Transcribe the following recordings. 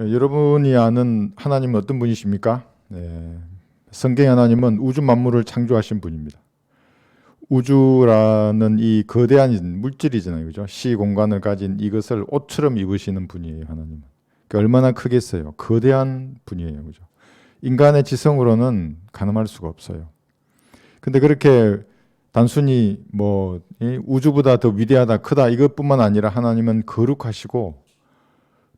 여러분이 아는 하나님은 어떤 분이십니까? 성경의 하나님은 우주 만물을 창조하신 분입니다. 우주라는 이 거대한 물질이잖아요, 그죠? 시 공간을 가진 이것을 옷처럼 입으시는 분이에요, 하나님은. 그러니까 얼마나 크겠어요? 거대한 분이에요, 그죠? 인간의 지성으로는 가늠할 수가 없어요. 근데 그렇게 단순히 우주보다 더 위대하다, 크다 이것뿐만 아니라 하나님은 거룩하시고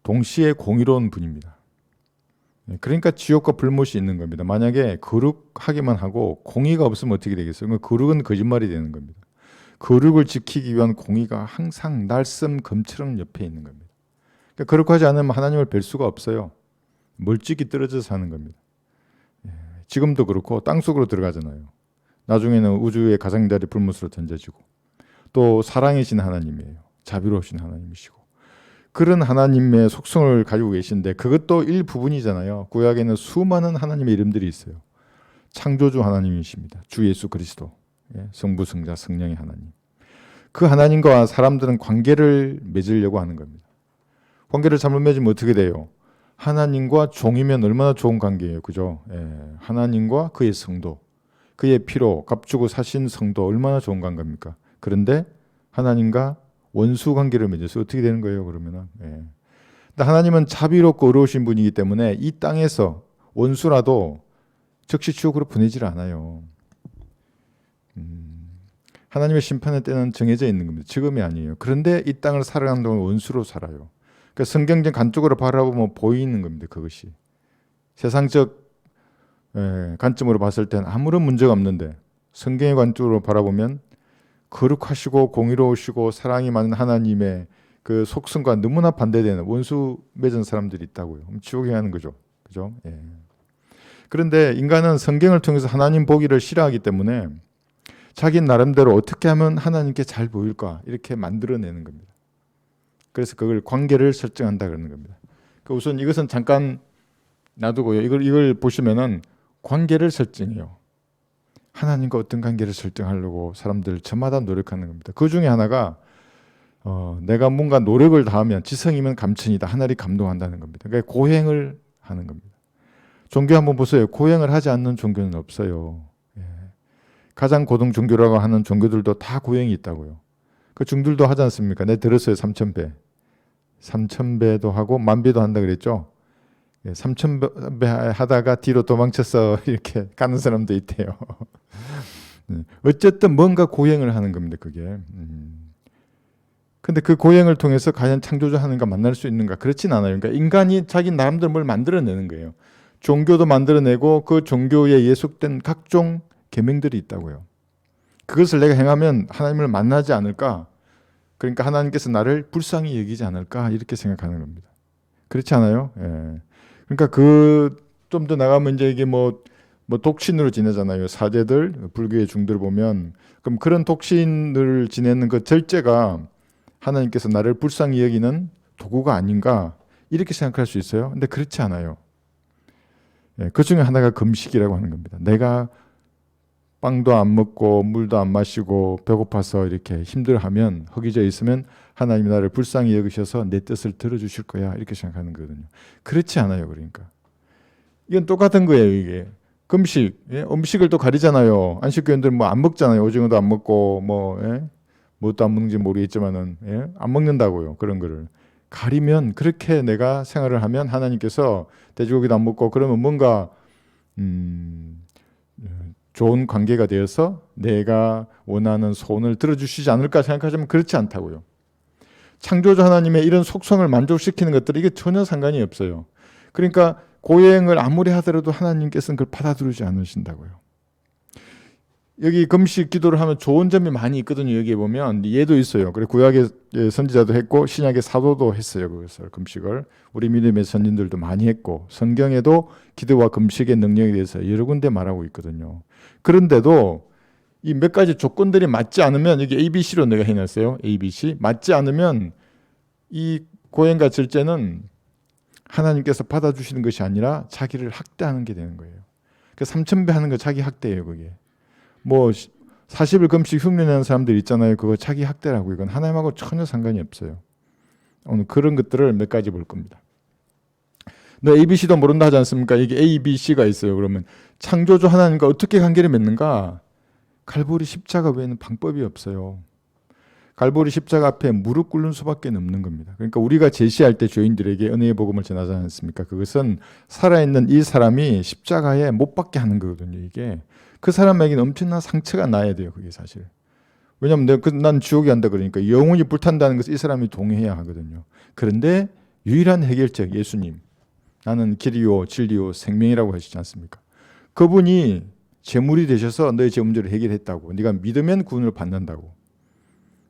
동시에 공의로운 분입니다. 그러니까 지옥과 불못이 있는 겁니다. 만약에 거룩하기만 하고 공의가 없으면 어떻게 되겠어요? 거룩은 거짓말이 되는 겁니다. 거룩을 지키기 위한 공의가 항상 날쌘 검처럼 옆에 있는 겁니다. 그러니까 거룩하지 않으면 하나님을 뵐 수가 없어요. 멀찍이 떨어져서 사는 겁니다. 지금도 그렇고 땅속으로 들어가잖아요. 나중에는 우주의 가장자리 불못으로 던져지고, 또 사랑이신 하나님이에요. 자비로우신 하나님이시고, 그런 하나님의 속성을 가지고 계신데 그것도 일부분이잖아요. 구약에는 수많은 하나님의 이름들이 있어요. 창조주 하나님이십니다. 주 예수 그리스도, 성부, 성자, 성령의 하나님. 그 하나님과 사람들은 관계를 맺으려고 하는 겁니다. 관계를 잘못 맺으면 어떻게 돼요? 하나님과 종이면 얼마나 좋은 관계예요, 그죠? 하나님과 그의 성도, 그의 피로 값주고 사신 성도 얼마나 좋은 관계입니까? 그런데 하나님과 원수 관계를 맺어서 어떻게 되는 거예요, 그러면은? 근데 하나님은 자비롭고 의로우신 분이기 때문에 이 땅에서 원수라도 즉시 지옥으로 보내질 않아요. 하나님의 심판의 때는 정해져 있는 겁니다. 지금이 아니에요. 그런데 이 땅을 살아가는 동안 원수로 살아요. 그러니까 성경적 관쪽으로 바라보면 보이는 겁니다. 그것이 세상적 관점으로 봤을 때는 아무런 문제가 없는데 성경의 관점으로 바라보면 거룩하시고 공의로우시고 사랑이 많은 하나님의 그 속성과 너무나 반대되는 원수 맺은 사람들이 있다고요. 지옥에 가는 거죠. 그죠? 그런데 인간은 성경을 통해서 하나님 보기를 싫어하기 때문에 자기 나름대로 어떻게 하면 하나님께 잘 보일까 이렇게 만들어내는 겁니다. 그래서 그걸 관계를 설정한다 그러는 겁니다. 그러니까 우선 이것은 잠깐 놔두고요. 이걸 보시면은 관계를 설정해요. 하나님과 어떤 관계를 설정하려고 사람들 저마다 노력하는 겁니다. 그 중에 하나가 내가 뭔가 노력을 다하면 지성이면 감천이다. 하늘이 감동한다는 겁니다. 그러니까 고행을 하는 겁니다. 종교 한번 보세요. 고행을 하지 않는 종교는 없어요. 가장 고등 종교라고 하는 종교들도 다 고행이 있다고요. 그 중들도 하지 않습니까? 내 들었어요. 3000배. 3000배도 하고 10,000배도 한다 그랬죠. 3000배 하다가 뒤로 도망쳐서 이렇게 가는 사람도 있대요. 어쨌든 뭔가 고행을 하는 겁니다. 그게. 근데 그 고행을 통해서 과연 창조주 하나님과 만날 수 있는가? 그렇진 않아요. 그러니까 인간이 자기 나름대로 뭘 만들어내는 거예요. 종교도 만들어내고 그 종교에 예속된 각종 계명들이 있다고요. 그것을 내가 행하면 하나님을 만나지 않을까? 그러니까 하나님께서 나를 불쌍히 여기지 않을까? 이렇게 생각하는 겁니다. 그렇지 않아요? 그러니까 좀 더 나가면 이제 이게 뭐 독신으로 지내잖아요. 사제들, 불교의 중들 보면 그럼 그런 독신을 지내는 그 절제가 하나님께서 나를 불쌍히 여기는 도구가 아닌가 이렇게 생각할 수 있어요. 근데 그렇지 않아요. 그 중에 하나가 금식이라고 하는 겁니다. 내가 빵도 안 먹고 물도 안 마시고 배고파서 이렇게 힘들어하면 허기져 있으면 하나님이 나를 불쌍히 여기셔서 내 뜻을 들어주실 거야 이렇게 생각하는 거거든요. 그렇지 않아요. 그러니까 이건 똑같은 거예요. 이게 금식, 음식을 또 가리잖아요. 안식교인들 뭐 안 먹잖아요. 오징어도 안 먹고 뭣도 안 먹는지 모르겠지만은 안 먹는다고요. 그런 거를 가리면 그렇게 내가 생활을 하면 하나님께서 돼지고기도 안 먹고 그러면 뭔가 좋은 관계가 되어서 내가 원하는 소원을 들어주시지 않을까 생각하지만 그렇지 않다고요. 창조주 하나님의 이런 속성을 만족시키는 것들은 이게 전혀 상관이 없어요. 그러니까 고행을 아무리 하더라도 하나님께서는 그걸 받아들이지 않으신다고요. 여기 금식 기도를 하면 좋은 점이 많이 있거든요. 여기에 보면 예도 있어요. 그래 구약의 선지자도 했고 신약의 사도도 했어요. 그것을 금식을 우리 믿음의 선진들도 많이 했고 성경에도 기도와 금식의 능력에 대해서 여러 군데 말하고 있거든요. 그런데도 이 몇 가지 조건들이 맞지 않으면 여기 ABC로 내가 해놨어요. ABC 맞지 않으면 이 고행과 절제는 하나님께서 받아주시는 것이 아니라 자기를 학대하는 게 되는 거예요. 그 3000배 하는 거 자기 학대예요. 그게 뭐 40일 금식 흉내내는 사람들 있잖아요. 그거 자기 학대라고. 이건 하나님하고 전혀 상관이 없어요. 오늘 그런 것들을 몇 가지 볼 겁니다. 너 ABC도 모른다 하지 않습니까? 이게 A, B, C가 있어요. 그러면 창조주 하나님과 어떻게 관계를 맺는가? 갈보리 십자가 외에는 방법이 없어요. 갈보리 십자가 앞에 무릎 꿇는 수밖에 없는 겁니다. 그러니까 우리가 제시할 때 죄인들에게 은혜의 복음을 전하지 않습니까? 그것은 살아있는 이 사람이 십자가에 못 박게 하는 거거든요. 이게 그 사람에게는 엄청난 상처가 나야 돼요. 그게 사실. 왜냐하면 난 지옥에 간다 그러니까 영혼이 불탄다는 것을 이 사람이 동의해야 하거든요. 그런데 유일한 해결책 예수님. 나는 길이요 진리요 생명이라고 하시지 않습니까? 그분이 제물이 되셔서 너의 죄 문제를 해결했다고. 네가 믿으면 구원을 받는다고.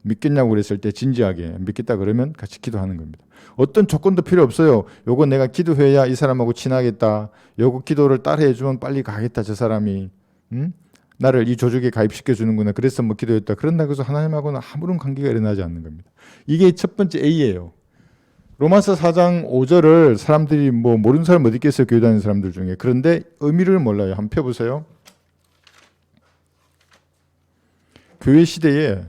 믿겠냐고 그랬을 때 진지하게 믿겠다 그러면 같이 기도하는 겁니다. 어떤 조건도 필요 없어요. 요거 내가 기도해야 이 사람하고 친하겠다. 요거 기도를 따라해 주면 빨리 가겠다 저 사람이. 나를 이 조직에 가입시켜 주는구나. 그래서 뭐 기도했다. 그런다고 해서 하나님하고는 아무런 관계가 일어나지 않는 겁니다. 이게 첫 번째 A예요. 로마서 4장 5절을 사람들이 뭐 모르는 사람 어디 있겠어요. 교회 다니는 사람들 중에. 그런데 의미를 몰라요. 한번 펴보세요. 교회 시대에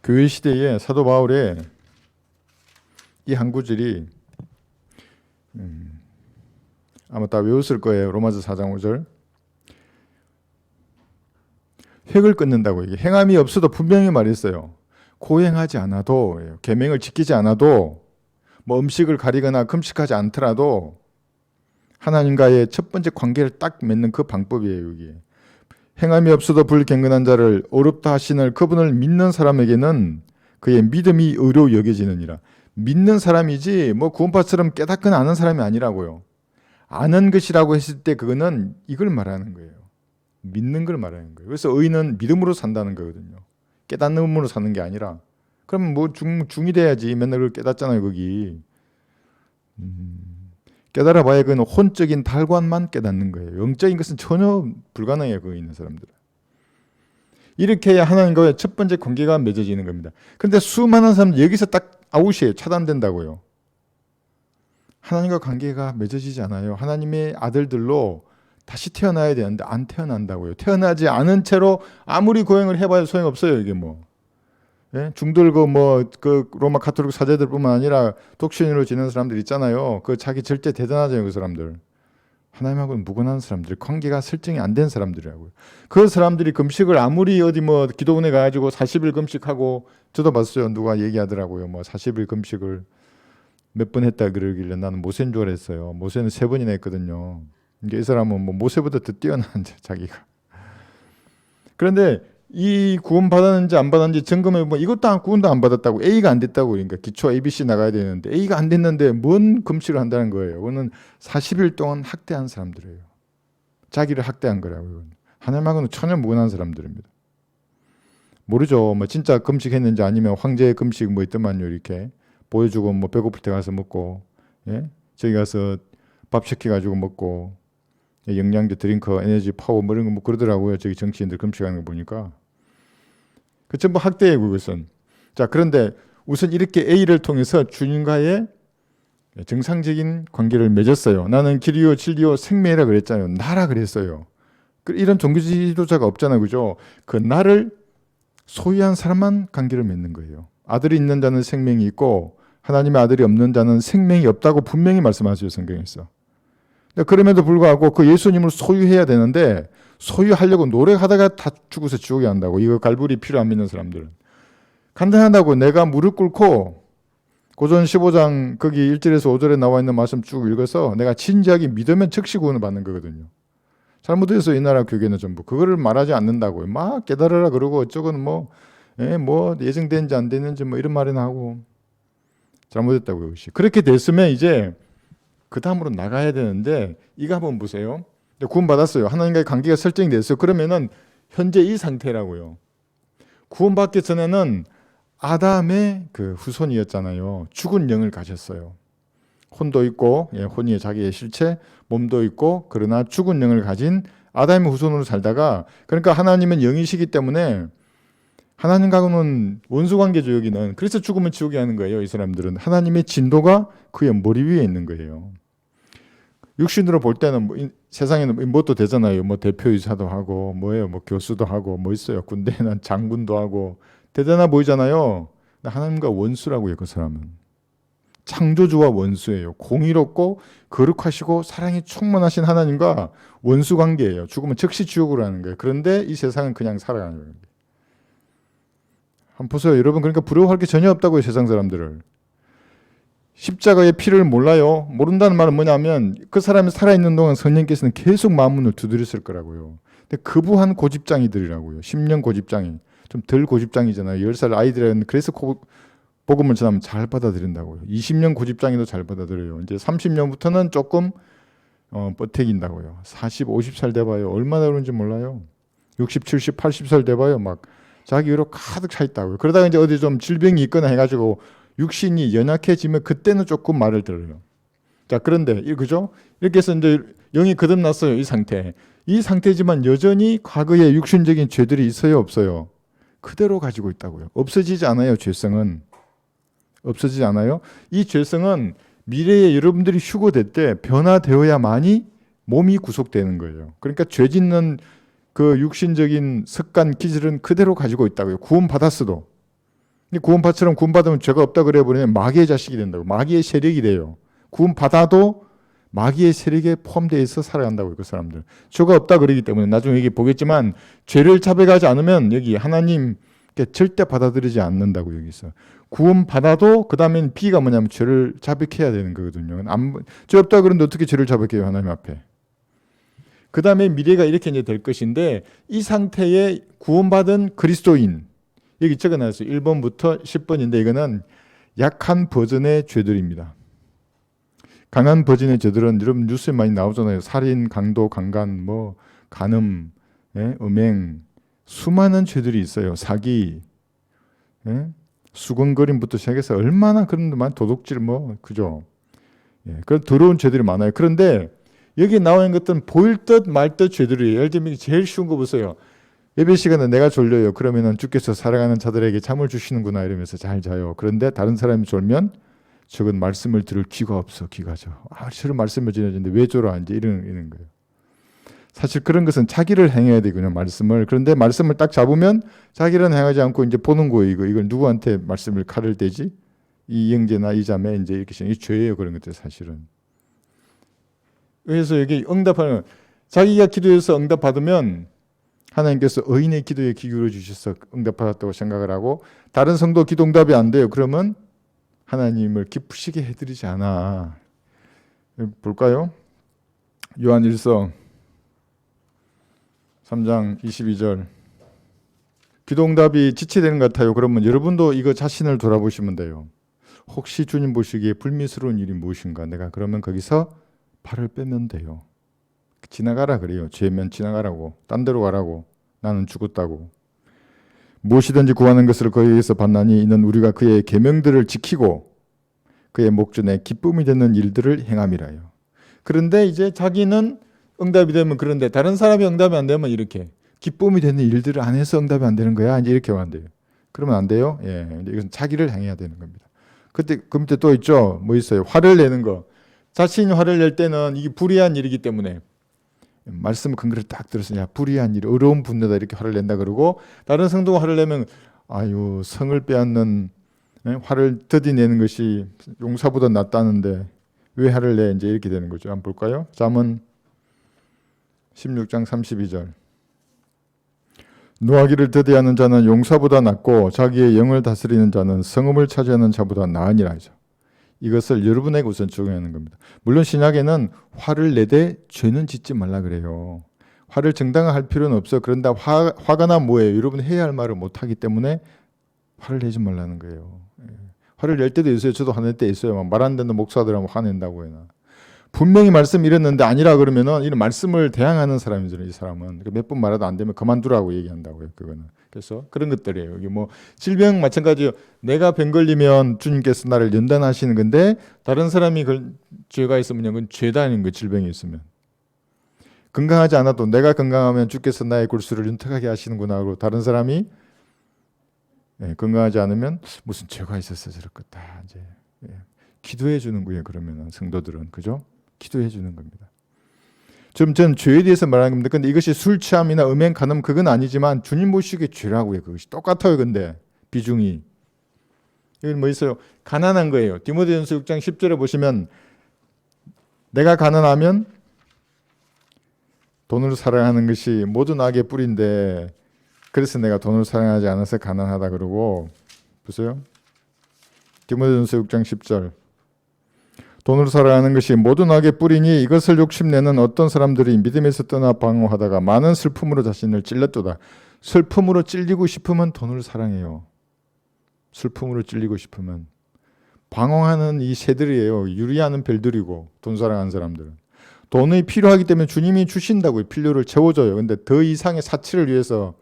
교회 시대에 사도 바울의 이 한 구절이 아마 다 외웠을 거예요. 로마서 4장 5절. 획을 끊는다고 이게 행함이 없어도 분명히 말했어요. 고행하지 않아도 계명을 지키지 않아도 뭐 음식을 가리거나 금식하지 않더라도 하나님과의 첫 번째 관계를 딱 맺는 그 방법이에요. 이게. 행함이 없어도 불경건한 자를 어렵다 하시는 그분을 믿는 사람에게는 그의 믿음이 의로 여겨지느니라. 믿는 사람이지 뭐 구원파처럼 깨닫거나 아는 사람이 아니라고요. 아는 것이라고 했을 때 그거는 이걸 말하는 거예요. 믿는 걸 말하는 거예요. 그래서 의는 믿음으로 산다는 거거든요. 깨닫는으로 사는 게 아니라. 그럼 뭐 중이 돼야지. 맨날 그걸 깨닫잖아요. 거기. 깨달아봐야 그건 혼적인 달관만 깨닫는 거예요. 영적인 것은 전혀 불가능해요. 거기 있는 사람들은. 이렇게 해야 하나님과의 첫 번째 관계가 맺어지는 겁니다. 그런데 수많은 사람들 여기서 딱 아웃이에요. 차단된다고요. 하나님과 관계가 맺어지지 않아요. 하나님의 아들들로 다시 태어나야 되는데 안 태어난다고요. 태어나지 않은 채로 아무리 고행을 해봐야 소용없어요. 이게 뭐. 예? 중들고 그 로마 가톨릭 사제들뿐만 아니라 독신으로 지내는 사람들 있잖아요. 그 자기 절제 대단하잖아요. 그 사람들. 하나님하고는 무관한 사람들, 관계가 설정이 안 된 사람들이라고요. 그 사람들이 금식을 아무리 어디 뭐 기도원에 가가지고 40일 금식하고 저도 봤어요. 누가 얘기하더라고요. 뭐 40일 금식을 몇 번 했다 그러길래 나는 모세인 줄 알았어요. 모세는 3번이나 했거든요. 이 사람은 뭐 모세보다 더 뛰어난데 자기가. 그런데 이 구원 받았는지 안 받았는지 점검해 보면 이것도 구원도 안 받았다고 A가 안 됐다고 그러니까 기초 ABC 나가야 되는데 A가 안 됐는데 뭔 금식을 한다는 거예요. 그거는 40일 동안 학대한 사람들이에요. 자기를 학대한 거라고요. 하나님하고는 전혀 무관한 사람들입니다. 모르죠. 뭐 진짜 금식했는지 아니면 황제의 금식 뭐 있더만요. 이렇게 보여주고 뭐 배고플 때 가서 먹고 예? 저기 가서 밥 시켜가지고 먹고 영양제 드링크 에너지 파워 뭐 이런 거 뭐 그러더라고요. 저기 정치인들 금식하는 거 보니까. 그 전부 학대예요. 그것은. 자, 그런데 우선 이렇게 A를 통해서 주님과의 정상적인 관계를 맺었어요. 나는 길이요 진리요 생명이라 그랬잖아요. 나라 그랬어요. 이런 종교 지도자가 없잖아요. 그죠? 그 나를 소유한 사람만 관계를 맺는 거예요. 아들이 있는 자는 생명이 있고 하나님의 아들이 없는 자는 생명이 없다고 분명히 말씀하셔요. 성경에서. 그럼에도 불구하고 그 예수님을 소유해야 되는데 소유하려고 노력하다가 다 죽어서 지옥에 간다고. 이거 갈불이 필요 안 믿는 사람들은. 간단하다고. 내가 무릎 꿇고 고전 15장 거기 1절에서 5절에 나와 있는 말씀 쭉 읽어서 내가 진지하게 믿으면 즉시 구원을 받는 거거든요. 잘못해서 이 나라 교계는 전부 그거를 말하지 않는다고요. 막 깨달으라 그러고 어쩌고는 뭐 예정된지 안 됐는지 뭐 이런 말이나 하고 잘못했다고요. 그것이. 그렇게 됐으면 이제 그 다음으로 나가야 되는데 이거 한번 보세요. 구원 받았어요. 하나님과의 관계가 설정이 됐어요. 그러면은 현재 이 상태라고요. 구원 받기 전에는 아담의 그 후손이었잖아요. 죽은 영을 가졌어요. 혼도 있고 혼이 자기의 실체, 몸도 있고 그러나 죽은 영을 가진 아담의 후손으로 살다가 그러니까 하나님은 영이시기 때문에 하나님과는 원수관계죠. 여기는. 그래서 죽으면 지옥에 가는 거예요. 이 사람들은. 하나님의 진도가 그의 머리 위에 있는 거예요. 육신으로 볼 때는 뭐 세상에는 뭣도 되잖아요. 뭐 대표이사도 하고 뭐예요. 뭐 교수도 하고 뭐 있어요. 군대에는 장군도 하고 대단해 보이잖아요. 하나님과 원수라고요. 그 사람은 창조주와 원수예요. 공의롭고 거룩하시고 사랑이 충만하신 하나님과 원수 관계예요. 죽으면 즉시 지옥으로 하는 거예요. 그런데 이 세상은 그냥 살아가는 거예요. 한번 보세요. 여러분, 그러니까 부러워할 게 전혀 없다고요. 세상 사람들을. 십자가의 피를 몰라요. 모른다는 말은 뭐냐면 그 사람이 살아있는 동안 성령께서는 계속 마음문을 두드렸을 거라고요. 근데 거부한 고집장이들이라고요. 10년 고집장이. 좀 덜 고집장이잖아요. 10살 아이들은 그래서 복음을 전하면 잘 받아들인다고요. 20년 고집장이도 잘 받아들여요. 이제 30년부터는 조금 뻗태긴다고요. 40, 50살 돼봐요. 얼마나 그런지 몰라요. 60, 70, 80살 돼봐요. 막 자기 의로 가득 차 있다고요. 그러다가 이제 어디 좀 질병이 있거나 해가지고 육신이 연약해지면 그때는 조금 말을 들어요. 자, 그런데 그죠? 이렇게 해서 이제 영이 거듭났어요. 이 상태. 이 상태지만 여전히 과거에 육신적인 죄들이 있어요, 없어요? 그대로 가지고 있다고요. 없어지지 않아요. 죄성은. 없어지지 않아요. 이 죄성은 미래에 여러분들이 휴거될 때 변화되어야만이 몸이 구속되는 거예요. 그러니까 죄 짓는 그 육신적인 습관, 기질은 그대로 가지고 있다고요. 구원받았어도. 구원받처럼 구원받으면 죄가 없다 그래 버리면 마귀의 자식이 된다고. 마귀의 세력이 돼요. 구원받아도 마귀의 세력에 포함되어 있어 살아간다고요. 그 사람들. 죄가 없다 그러기 때문에 나중에 여기 보겠지만 죄를 자백하지 않으면 여기 하나님께 절대 받아들이지 않는다고 여기서. 구원받아도 그 다음엔 B가 뭐냐면 죄를 자백해야 되는 거거든요. 죄 없다 그러는데 어떻게 죄를 자백해요? 하나님 앞에. 그 다음에 미래가 이렇게 이제 될 것인데 이 상태에 구원받은 그리스도인 여기 적어놨어요. 1번부터 10번인데 이거는 약한 버전의 죄들입니다. 강한 버전의 죄들은 여러분 뉴스에 많이 나오잖아요. 살인, 강도, 강간, 뭐 간음, 음행, 수많은 죄들이 있어요. 사기, 수건거림부터 시작해서 얼마나 그런 데만 도둑질 뭐 그죠? 그런 더러운 죄들이 많아요. 그런데 여기 나와 있는 것들은 보일 듯 말 듯 죄들이에요. 예를 들면 제일 쉬운 거 보세요. 예배 시간에 내가 졸려요. 그러면은 주께서 살아가는 자들에게 잠을 주시는구나 이러면서 잘 자요. 그런데 다른 사람이 졸면 저건 말씀을 들을 귀가 없어. 귀가죠. 저런 말씀을 전해주는데 왜 졸아? 이제 이런 거예요. 사실 그런 것은 자기를 행해야 되거든요. 말씀을. 그런데 말씀을 딱 잡으면 자기는 행하지 않고 이제 보는 거예요. 이걸 누구한테 말씀을 칼을 대지? 이 형제나 이 자매 이제 이렇게 이 죄예요. 그런 것들 사실은. 그래서 여기 응답하는 자기가 기도해서 응답 받으면 하나님께서 의인의 기도에 귀 기울여 주셔서 응답받았다고 생각을 하고 다른 성도 기도 응답이 안 돼요. 그러면 하나님을 기쁘시게 해드리지 않아. 볼까요? 요한 1서 3장 22절 기도 응답이 지체되는 것 같아요. 그러면 여러분도 이거 자신을 돌아보시면 돼요. 혹시 주님 보시기에 불미스러운 일이 무엇인가? 내가 그러면 거기서 발을 빼면 돼요. 지나가라 그래요. 죄면 지나가라고. 딴 데로 가라고. 나는 죽었다고. 무엇이든지 구하는 것을 그에게서 받나니 이는 우리가 그의 계명들을 지키고 그의 목전에 기쁨이 되는 일들을 행함이라요. 그런데 이제 자기는 응답이 되면 그런데 다른 사람이 응답이 안 되면 이렇게 기쁨이 되는 일들을 안 해서 응답이 안 되는 거야. 이제 이렇게 하면 안 돼요. 그러면 안 돼요. 이것은 자기를 행해야 되는 겁니다. 그때 그 밑에 또 있죠. 뭐 있어요? 화를 내는 거. 자신이 화를 낼 때는 이게 불의한 일이기 때문에 말씀 근거를 딱 들었으니 불의한 일, 어려운 분노다 이렇게 화를 낸다 그러고 다른 성도가 화를 내면 아유 성을 빼앗는 화를 더디내는 것이 용사보다 낫다는데 왜 화를 내? 이제 이렇게 되는 거죠. 한번 볼까요? 잠언 16장 32절 노하기를 더디하는 자는 용사보다 낫고 자기의 영을 다스리는 자는 성읍을 차지하는 자보다 나으니라 하죠. 이것을 여러분에게 우선 적용하는 겁니다. 물론 신약에는 화를 내되 죄는 짓지 말라 그래요. 화를 정당화할 필요는 없어. 그런데 화가 나 뭐예요? 여러분 해야 할 말을 못하기 때문에 화를 내지 말라는 거예요. 화를 낼 때도 있어요. 저도 화낼 때 있어요. 말 안 듣는 목사들하고 화낸다고 해나. 분명히 말씀 이랬는데 아니라 그러면은 이런 말씀을 대항하는 사람이잖아요. 이 사람은 몇 번 말해도 안 되면 그만두라고 얘기한다고요. 그거는. 그래서 그런 것들이에요. 여기 뭐 질병 마찬가지요. 내가 병 걸리면 주님께서 나를 연단하시는 건데 다른 사람이 죄가 있으면 그건 죄다는 거예요. 질병이 있으면. 건강하지 않아도 내가 건강하면 주께서 나의 골수를 윤택하게 하시는구나 하고 다른 사람이 건강하지 않으면 무슨 죄가 있어서 저렇겠다. 이제 기도해 주는 거예요. 그러면 성도들은 그죠? 기도해 주는 겁니다. 전 죄에 대해서 말하는 겁니다. 근데 이것이 술 취함이나 음행, 간음 그건 아니지만 주님 보시기에 죄라고요. 그것이 똑같아요. 근데 비중이 여기 뭐 있어요? 가난한 거예요. 디모데전서 6장 10절에 보시면 내가 가난하면 돈을 사랑하는 것이 모든 악의 뿌리인데 그래서 내가 돈을 사랑하지 않아서 가난하다 그러고 보세요. 디모데전서 6장 10절 돈을 사랑하는 것이 모든 악의 뿌리니 이것을 욕심내는 어떤 사람들이 믿음에서 떠나 방황하다가 많은 슬픔으로 자신을 찔렀도다. 슬픔으로 찔리고 싶으면 돈을 사랑해요. 슬픔으로 찔리고 싶으면 방황하는 이 새들이에요. 유리하는 별들이고 돈 사랑하는 사람들은 돈이 필요하기 때문에 주님이 주신다고요. 필요를 채워줘요. 근데 더 이상의 사치를 위해서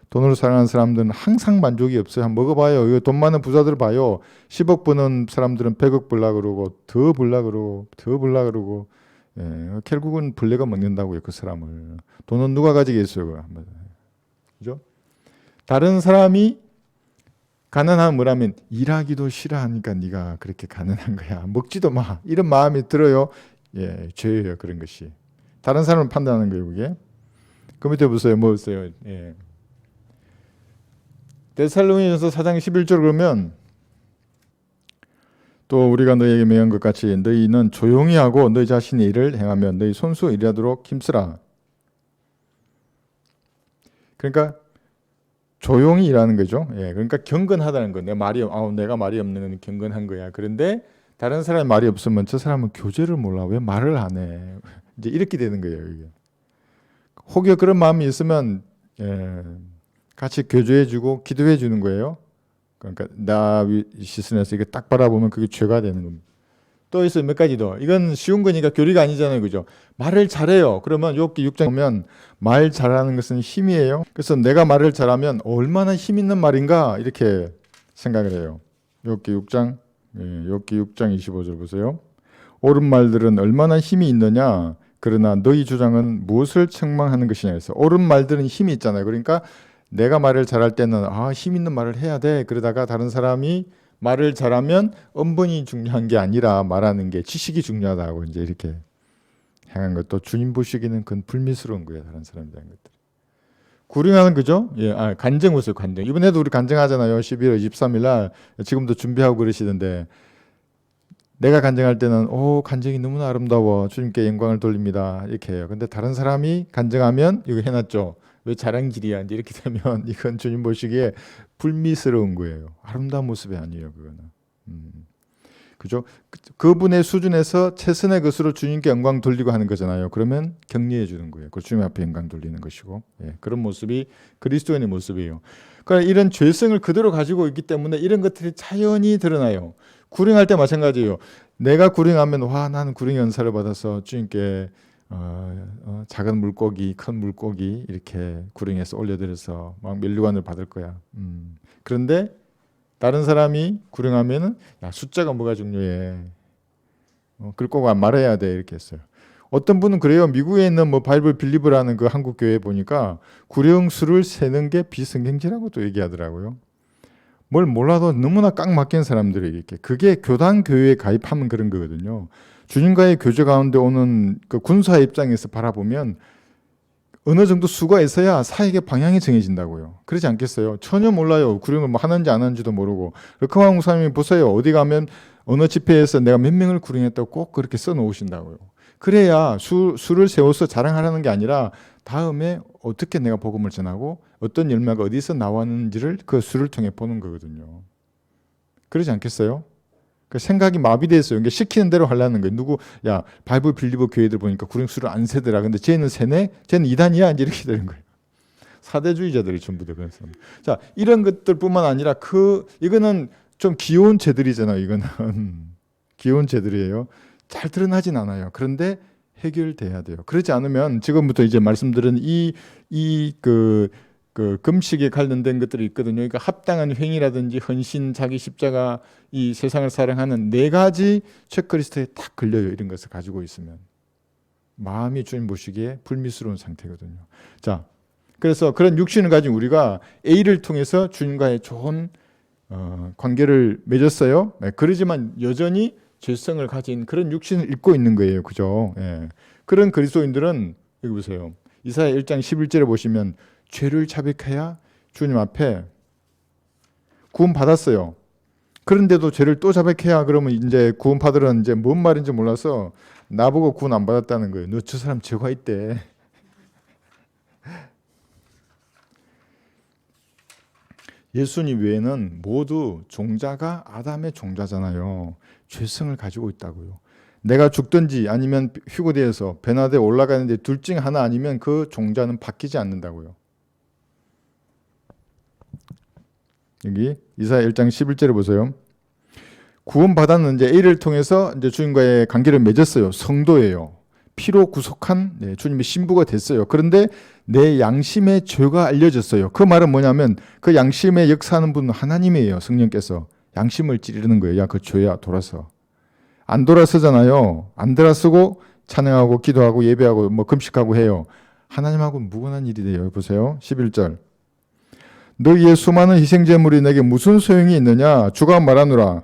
돈을 사랑하는 사람들은 항상 만족이 없어요. 한번 먹어봐요. 이거 돈 많은 부자들 봐요. 10억 버는 사람들은 100억 벌라 그러고 더 벌라 그러고 더 벌라 그러고 예, 결국은 벌레가 먹는다고요. 그 사람을. 돈은 누가 가지겠어요. 그죠? 다른 사람이 가난하면 뭐라면 일하기도 싫어하니까 네가 그렇게 가난한 거야. 먹지도 마. 이런 마음이 들어요. 예, 죄예요. 그런 것이. 다른 사람을 판단하는 거예요. 그게. 그 밑에 보세요. 뭐였어요? 예. 데살로니가서 4장 11절 그러면 또 우리가 너희에게 명한 것 같이 너희는 조용히 하고 너희 자신의 일을 행하며 너희 손수 일하도록 힘쓰라. 그러니까 조용히 일하는 거죠. 예, 그러니까 경건하다는 거. 내가 말이 없는 건 경건한 거야. 그런데 다른 사람이 말이 없으면 저 사람은 교제를 몰라. 왜 말을 안 해? 이제 이렇게 되는 거예요. 이게. 혹여 그런 마음이 있으면 같이 교제해주고 기도해주는 거예요. 그러니까 나 시선에서 이게 딱 바라보면 그게 죄가 되는 겁니다. 또 있어요. 몇 가지 더. 이건 쉬운 거니까 교리가 아니잖아요. 그죠? 말을 잘해요. 그러면 욥기 6장 보면 말 잘하는 것은 힘이에요. 그래서 내가 말을 잘하면 얼마나 힘 있는 말인가 이렇게 생각을 해요. 욥기 6장 25절 보세요. 옳은 말들은 얼마나 힘이 있느냐. 그러나 너희 주장은 무엇을 책망하는 것이냐 해서 옳은 말들은 힘이 있잖아요. 그러니까 내가 말을 잘할 때는 힘 있는 말을 해야 돼. 그러다가 다른 사람이 말을 잘하면 언변이 중요한 게 아니라 말하는 게 지식이 중요하다고 이제 이렇게 행한 것도 주님 보시기에는 그건 불미스러운 거예요. 다른 사람들 하는 것들. 구령하는 거죠. 예, 간증 보세요. 간증. 이번에도 우리 간증하잖아요. 11월 23일 날 지금도 준비하고 그러시던데 내가 간증할 때는 간증이 너무나 아름다워. 주님께 영광을 돌립니다. 이렇게 해요. 근데 다른 사람이 간증하면 이거 해놨죠. 왜 자랑질이야? 이제 이렇게 되면 이건 주님 보시기에 불미스러운 거예요. 아름다운 모습이 아니에요. 그거는. 그죠? 그분의 수준에서 최선의 것으로 주님께 영광 돌리고 하는 거잖아요. 그러면 격려해 주는 거예요. 그 주님 앞에 영광 돌리는 것이고 그런 모습이 그리스도인의 모습이에요. 그러니까 이런 죄성을 그대로 가지고 있기 때문에 이런 것들이 자연히 드러나요. 구령할 때 마찬가지예요. 내가 구령하면 나는 구령 연사를 받아서 주님께 작은 물고기, 큰 물고기 이렇게 구령해서 올려드려서 막 면류관을 받을 거야. 그런데 다른 사람이 구령하면은 숫자가 뭐가 중요해. 그걸 꼭 말해야 돼 이렇게 했어요. 어떤 분은 그래요. 미국에 있는 바이블 빌리브라는 그 한국 교회 보니까 구령수를 세는 게 비성경제라고 또 얘기하더라고요. 뭘 몰라도 너무나 꽉 막힌 사람들이 이렇게 그게 교단 교회에 가입하면 그런 거거든요. 주님과의 교제 가운데 오는 그 군사의 입장에서 바라보면 어느 정도 수가 있어야 사역의 방향이 정해진다고요. 그러지 않겠어요? 전혀 몰라요. 구령을 하는지 안 하는지도 모르고. 르크왕 목사님이 보세요. 어디 가면 어느 집회에서 내가 몇 명을 구령했다고 꼭 그렇게 써놓으신다고요. 그래야 수를 세워서 자랑하라는 게 아니라 다음에 어떻게 내가 복음을 전하고 어떤 열매가 어디서 나왔는지를 그 수를 통해 보는 거거든요. 그러지 않겠어요? 그 생각이 마비됐어요. 그러니까 시키는 대로 하려는 거예요. 바이블 빌리버 교회들 보니까 구령수를 안 세더라. 근데 쟤는 세네? 쟤는 이단이야? 이제 이렇게 되는 거예요. 사대주의자들이 전부 다 그랬어요. 자, 이런 것들뿐만 아니라 이거는 좀 귀여운 죄들이잖아요. 이거는 귀여운 죄들이에요. 잘 드러나진 않아요. 그런데 해결돼야 돼요. 그렇지 않으면 지금부터 이제 말씀드린 그 금식에 관련된 것들이 있거든요. 그러니까 합당한 행위라든지 헌신, 자기 십자가, 이 세상을 사랑하는 4가지 체크리스트에 딱 걸려요. 이런 것을 가지고 있으면 마음이 주님 보시기에 불미스러운 상태거든요. 자, 그래서 그런 육신을 가진 우리가 A를 통해서 주님과의 좋은 관계를 맺었어요. 그러지만 여전히 죄성을 가진 그런 육신을 입고 있는 거예요. 그죠? 그런 그리스도인들은 여기 보세요. 이사야 1장 11절에 보시면 죄를 자백해야 주님 앞에 구원 받았어요. 그런데도 죄를 또 자백해야 그러면 이제 구원파들은 이제 뭔 말인지 몰라서 나보고 구원 안 받았다는 거예요. 너 저 사람 죄가 있대. 예수님 외에는 모두 종자가 아담의 종자잖아요. 죄성을 가지고 있다고요. 내가 죽든지 아니면 휴거되어서 변화되어 올라가는데 둘 중 하나 아니면 그 종자는 바뀌지 않는다고요. 여기 이사야 1장 11절에 보세요. 구원받았는 이제 A를 통해서 이제 주님과의 관계를 맺었어요. 성도예요. 피로 구속한 주님의 신부가 됐어요. 그런데 내 양심의 죄가 알려졌어요. 그 말은 뭐냐면 그 양심의 역사하는 분은 하나님이에요. 성령께서 양심을 찌르는 거예요. 야, 그 죄야, 돌아서. 안 돌아서잖아요. 안 돌아서고 찬양하고 기도하고 예배하고 뭐 금식하고 해요. 하나님하고는 무관한 일이 돼요. 보세요. 11절. 너희의 수많은 희생제물이 내게 무슨 소용이 있느냐? 주가 말하노라.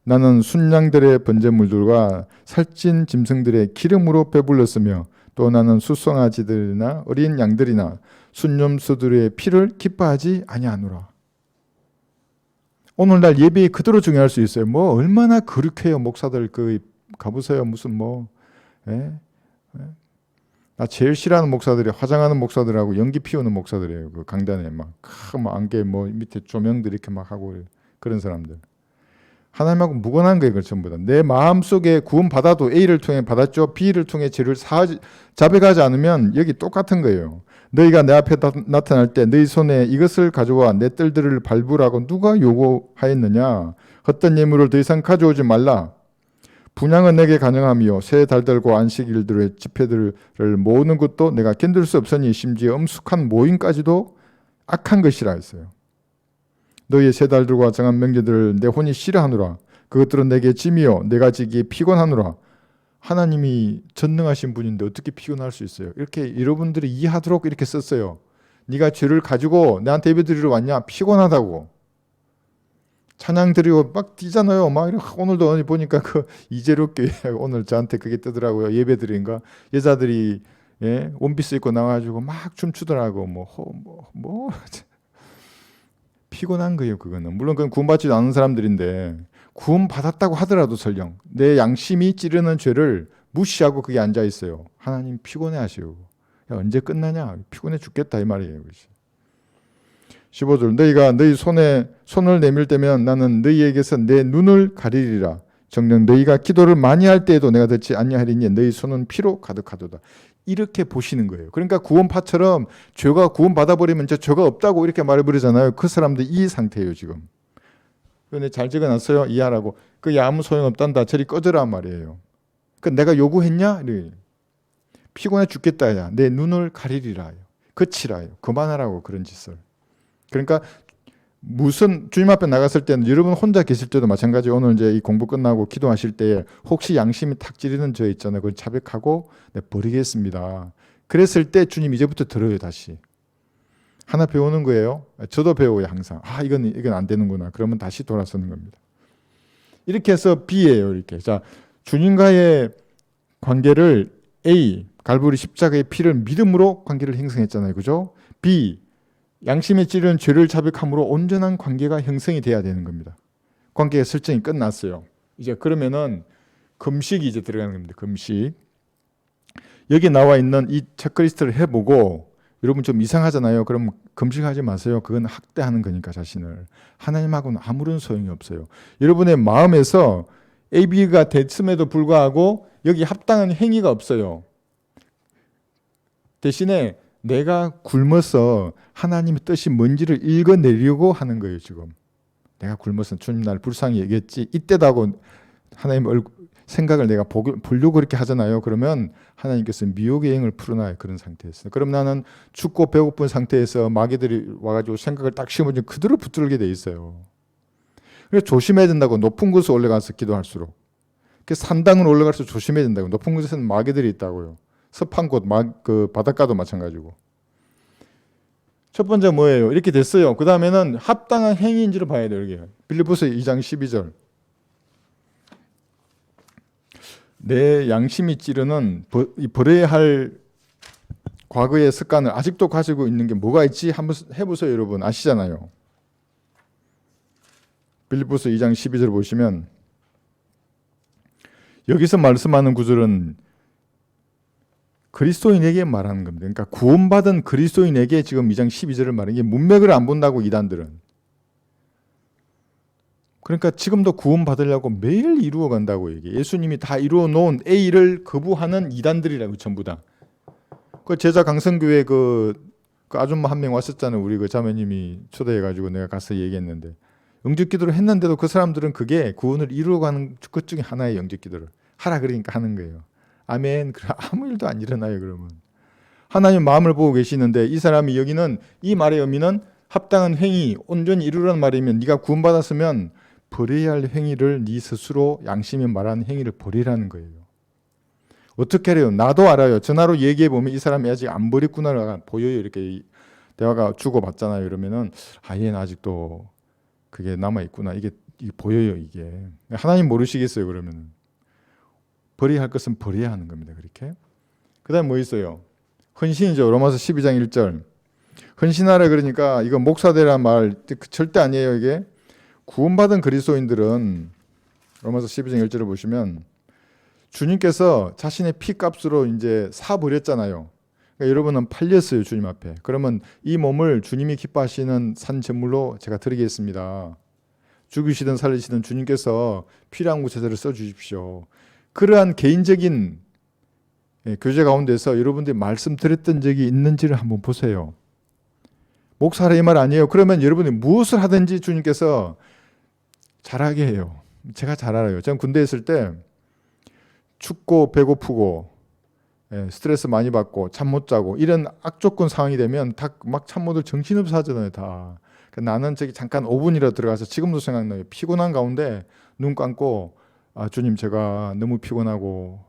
나는 순양들의 번제물들과 살찐 짐승들의 기름으로 배불렀으며 또 나는 수송아지들이나 어린 양들이나 순념수들의 피를 기뻐하지 아니하노라. 오늘날 예배에 그대로 중요할 수 있어요. 뭐 얼마나 거룩해요. 목사들 가보세요. 무슨 나 제일 싫어하는 목사들이 화장하는 목사들하고 연기 피우는 목사들이에요. 그 강단에 막 안개 밑에 조명들 이렇게 막 하고 그런 사람들. 하나님하고 무관한 거예요. 전부 다. 내 마음속에 구원 받아도 A를 통해 받았죠. B를 통해 죄를 자백하지 않으면 여기 똑같은 거예요. 너희가 내 앞에 나타날 때 너희 손에 이것을 가져와 내 뜰들을 밟으라고 누가 요구하였느냐. 헛된 예물을 더 이상 가져오지 말라. 분향은 내게 가능하며 새 달들과 안식일들의 집회들을 모으는 것도 내가 견딜 수 없으니 심지어 엄숙한 모임까지도 악한 것이라 했어요. 너희의 새 달들과 정한 명제들을 내 혼이 싫어하노라. 그것들은 내게 짐이요 내가 지기에 피곤하노라. 하나님이 전능하신 분인데 어떻게 피곤할 수 있어요? 이렇게 여러분들이 이해하도록 이렇게 썼어요. 네가 죄를 가지고 내한테 예배 드리러 왔냐? 피곤하다고. 찬양 드리고 막 뛰잖아요. 막 오늘도 어디 보니까 그 이재록 교회 오늘 저한테 그게 뜨더라고요. 예배 드린가 여자들이 원피스 입고 나와가지고 막 춤추더라고. 피곤한 거예요. 그거는 물론 그건 구원받지도 않은 사람들인데 구원 받았다고 하더라도 설령 내 양심이 찌르는 죄를 무시하고 그게 앉아 있어요. 하나님 피곤해하시고 언제 끝나냐? 피곤해 죽겠다 이 말이에요. 15절 너희가 너희 손에 손을 내밀 때면 나는 너희에게서 내 눈을 가리리라. 정녕 너희가 기도를 많이 할 때에도 내가 듣지 아니하리니 너희 손은 피로 가득하도다. 이렇게 보시는 거예요. 그러니까 구원파처럼 죄가 구원받아버리면 이제 죄가 없다고 이렇게 말해버리잖아요. 그 사람들 이 상태예요 지금. 그런데 잘 적어놨어요. 이해하라고. 그게 아무 소용없단다. 저리 꺼져라 말이에요. 그 내가 요구했냐? 피곤해 죽겠다. 야. 내 눈을 가리리라. 그치라. 그만하라고 그런 짓을. 그러니까 무슨 주님 앞에 나갔을 때는 여러분 혼자 계실 때도 마찬가지. 오늘 이제 이 공부 끝나고 기도하실 때에 혹시 양심이 탁 찌르는 죄 있잖아요. 그걸 자백하고 버리겠습니다. 그랬을 때 주님 이제부터 들어요 다시. 하나 배우는 거예요. 저도 배워요 항상. 이건 안 되는구나. 그러면 다시 돌아서는 겁니다. 이렇게 해서 B예요. 이렇게. 자, 주님과의 관계를 A 갈보리 십자가의 피를 믿음으로 관계를 형성했잖아요. 그죠? B 양심에 찌르는 죄를 자백함으로 온전한 관계가 형성이 돼야 되는 겁니다. 관계가 설정이 끝났어요. 이제 그러면은 금식이 이제 들어가는 겁니다. 금식. 여기 나와 있는 이 체크리스트를 해보고 여러분 좀 이상하잖아요. 그럼 금식하지 마세요. 그건 학대하는 거니까 자신을. 하나님하고는 아무런 소용이 없어요. 여러분의 마음에서 AB가 됐음에도 불구하고 여기 합당한 행위가 없어요. 대신에 내가 굶어서 하나님의 뜻이 뭔지를 읽어내려고 하는 거예요. 지금 내가 굶어서 주님 날 불쌍히 여겼지 이때도 하고 하나님 생각을 내가 보려고 그렇게 하잖아요. 그러면 하나님께서 미혹의 영을 풀어놔요. 그런 상태에서. 그럼 나는 춥고 배고픈 상태에서 마귀들이 와가지고 생각을 딱 심어주면 그대로 붙들게 돼 있어요. 그래서 조심해야 된다고. 높은 곳에 올라가서 기도할수록. 산당으로 올라갈수록 조심해야 된다고. 높은 곳에서는 마귀들이 있다고요. 습한 곳, 그 바닷가도 마찬가지고. 첫 번째 뭐예요? 이렇게 됐어요. 그 다음에는 합당한 행위인지를 봐야 돼요. 여기 빌립보서 2장 12절. 내 양심이 찌르는 버려야 할 과거의 습관을 아직도 가지고 있는 게 뭐가 있지? 한번 해보세요. 여러분 아시잖아요. 빌립보서 2장 12절 보시면 여기서 말씀하는 구절은 그리스도인에게 말하는 겁니다. 그러니까 구원받은 그리스도인에게 지금 2장 12절을 말하는 게 문맥을 안 본다고 이단들은. 그러니까 지금도 구원받으려고 매일 이루어 간다고 얘기해. 예수님이 다 이루어 놓은 A를 거부하는 이단들이라고 전부 다. 그 제자 강성교회 그 아줌마 한 명 왔었잖아요. 우리 그 자매님이 초대해가지고 내가 가서 얘기했는데 영접기도를 했는데도 그 사람들은 그게 구원을 이루어가는 것 중에 하나의 영접기도를 하라 그러니까 하는 거예요. 아멘. 아무 일도 안 일어나요. 그러면 하나님 마음을 보고 계시는데 이 사람이 여기는 이 말의 의미는 합당한 행위, 온전히 이루라는 말이면 네가 구원받았으면 버려야 할 행위를 네 스스로 양심이 말하는 행위를 버리라는 거예요. 어떻게 해요? 나도 알아요. 전화로 얘기해 보면 이 사람이 아직 안 버렸구나가 보여요. 이렇게 대화가 주고받잖아요. 이러면은 얘는 아직도 그게 남아 있구나. 이게 보여요. 이게 하나님 모르시겠어요. 그러면은 버려야 할 것은 버려야 하는 겁니다. 그렇게. 그다음 뭐 있어요? 헌신이죠. 로마서 12장 1절. 헌신하라 그러니까 이거 목사되란 말 절대 아니에요. 이게 구원받은 그리스도인들은 로마서 12장 1절을 보시면 주님께서 자신의 피값으로 이제 사버렸잖아요. 그러니까 여러분은 팔렸어요. 주님 앞에. 그러면 이 몸을 주님이 기뻐하시는 산 제물로 제가 드리겠습니다. 죽으시든 살리시든 주님께서 필요한 곳에서를 써주십시오. 그러한 개인적인 교제 가운데서 여러분들이 말씀드렸던 적이 있는지를 한번 보세요. 목사라 이 말 아니에요. 그러면 여러분이 무엇을 하든지 주님께서 잘하게 해요. 제가 잘 알아요. 저는 군대에 있을 때 춥고 배고프고 스트레스 많이 받고 잠 못 자고 이런 악조건 상황이 되면 다 막 참모들 정신없어 하잖아요. 다. 나는 저기 잠깐 5분이라도 들어가서 지금도 생각나요. 피곤한 가운데 눈 감고 주님 제가 너무 피곤하고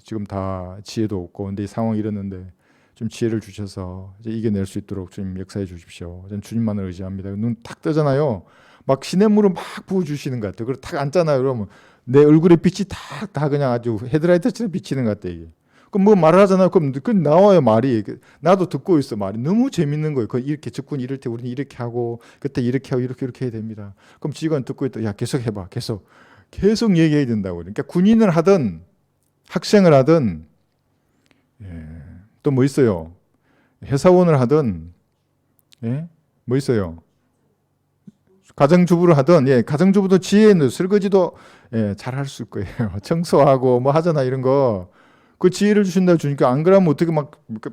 지금 다 지혜도 없고 근데 이 상황이 이랬는데 좀 지혜를 주셔서 이제 이겨낼 수 있도록 주님 역사해 주십시오. 저는 주님만을 의지합니다. 눈 탁 뜨잖아요. 막 시냇물을 막 부어주시는 것 같아요. 그리고 탁 앉잖아요. 그러면 내 얼굴에 빛이 다 그냥 아주 헤드라이트처럼 비치는 것 같아요. 이게. 그럼 뭐 말을 하잖아요. 그럼 나와요 말이. 나도 듣고 있어 말이. 너무 재밌는 거예요. 이렇게 적군 이럴 때 우리는 이렇게 하고 그때 이렇게 하고 이렇게 해야 됩니다. 그럼 직원 듣고 있다. 야 계속 해봐. 계속 얘기해야 된다고. 그러니까 군인을 하든 학생을 하든 또 뭐 있어요? 회사원을 하든 뭐 있어요? 가정주부를 하든 가정주부도 지혜 있는 설거지도 잘 할 수 있고요. 청소하고 뭐 하잖아 이런 거. 그 지혜를 주신다 주니까 안 그러면 어떻게 막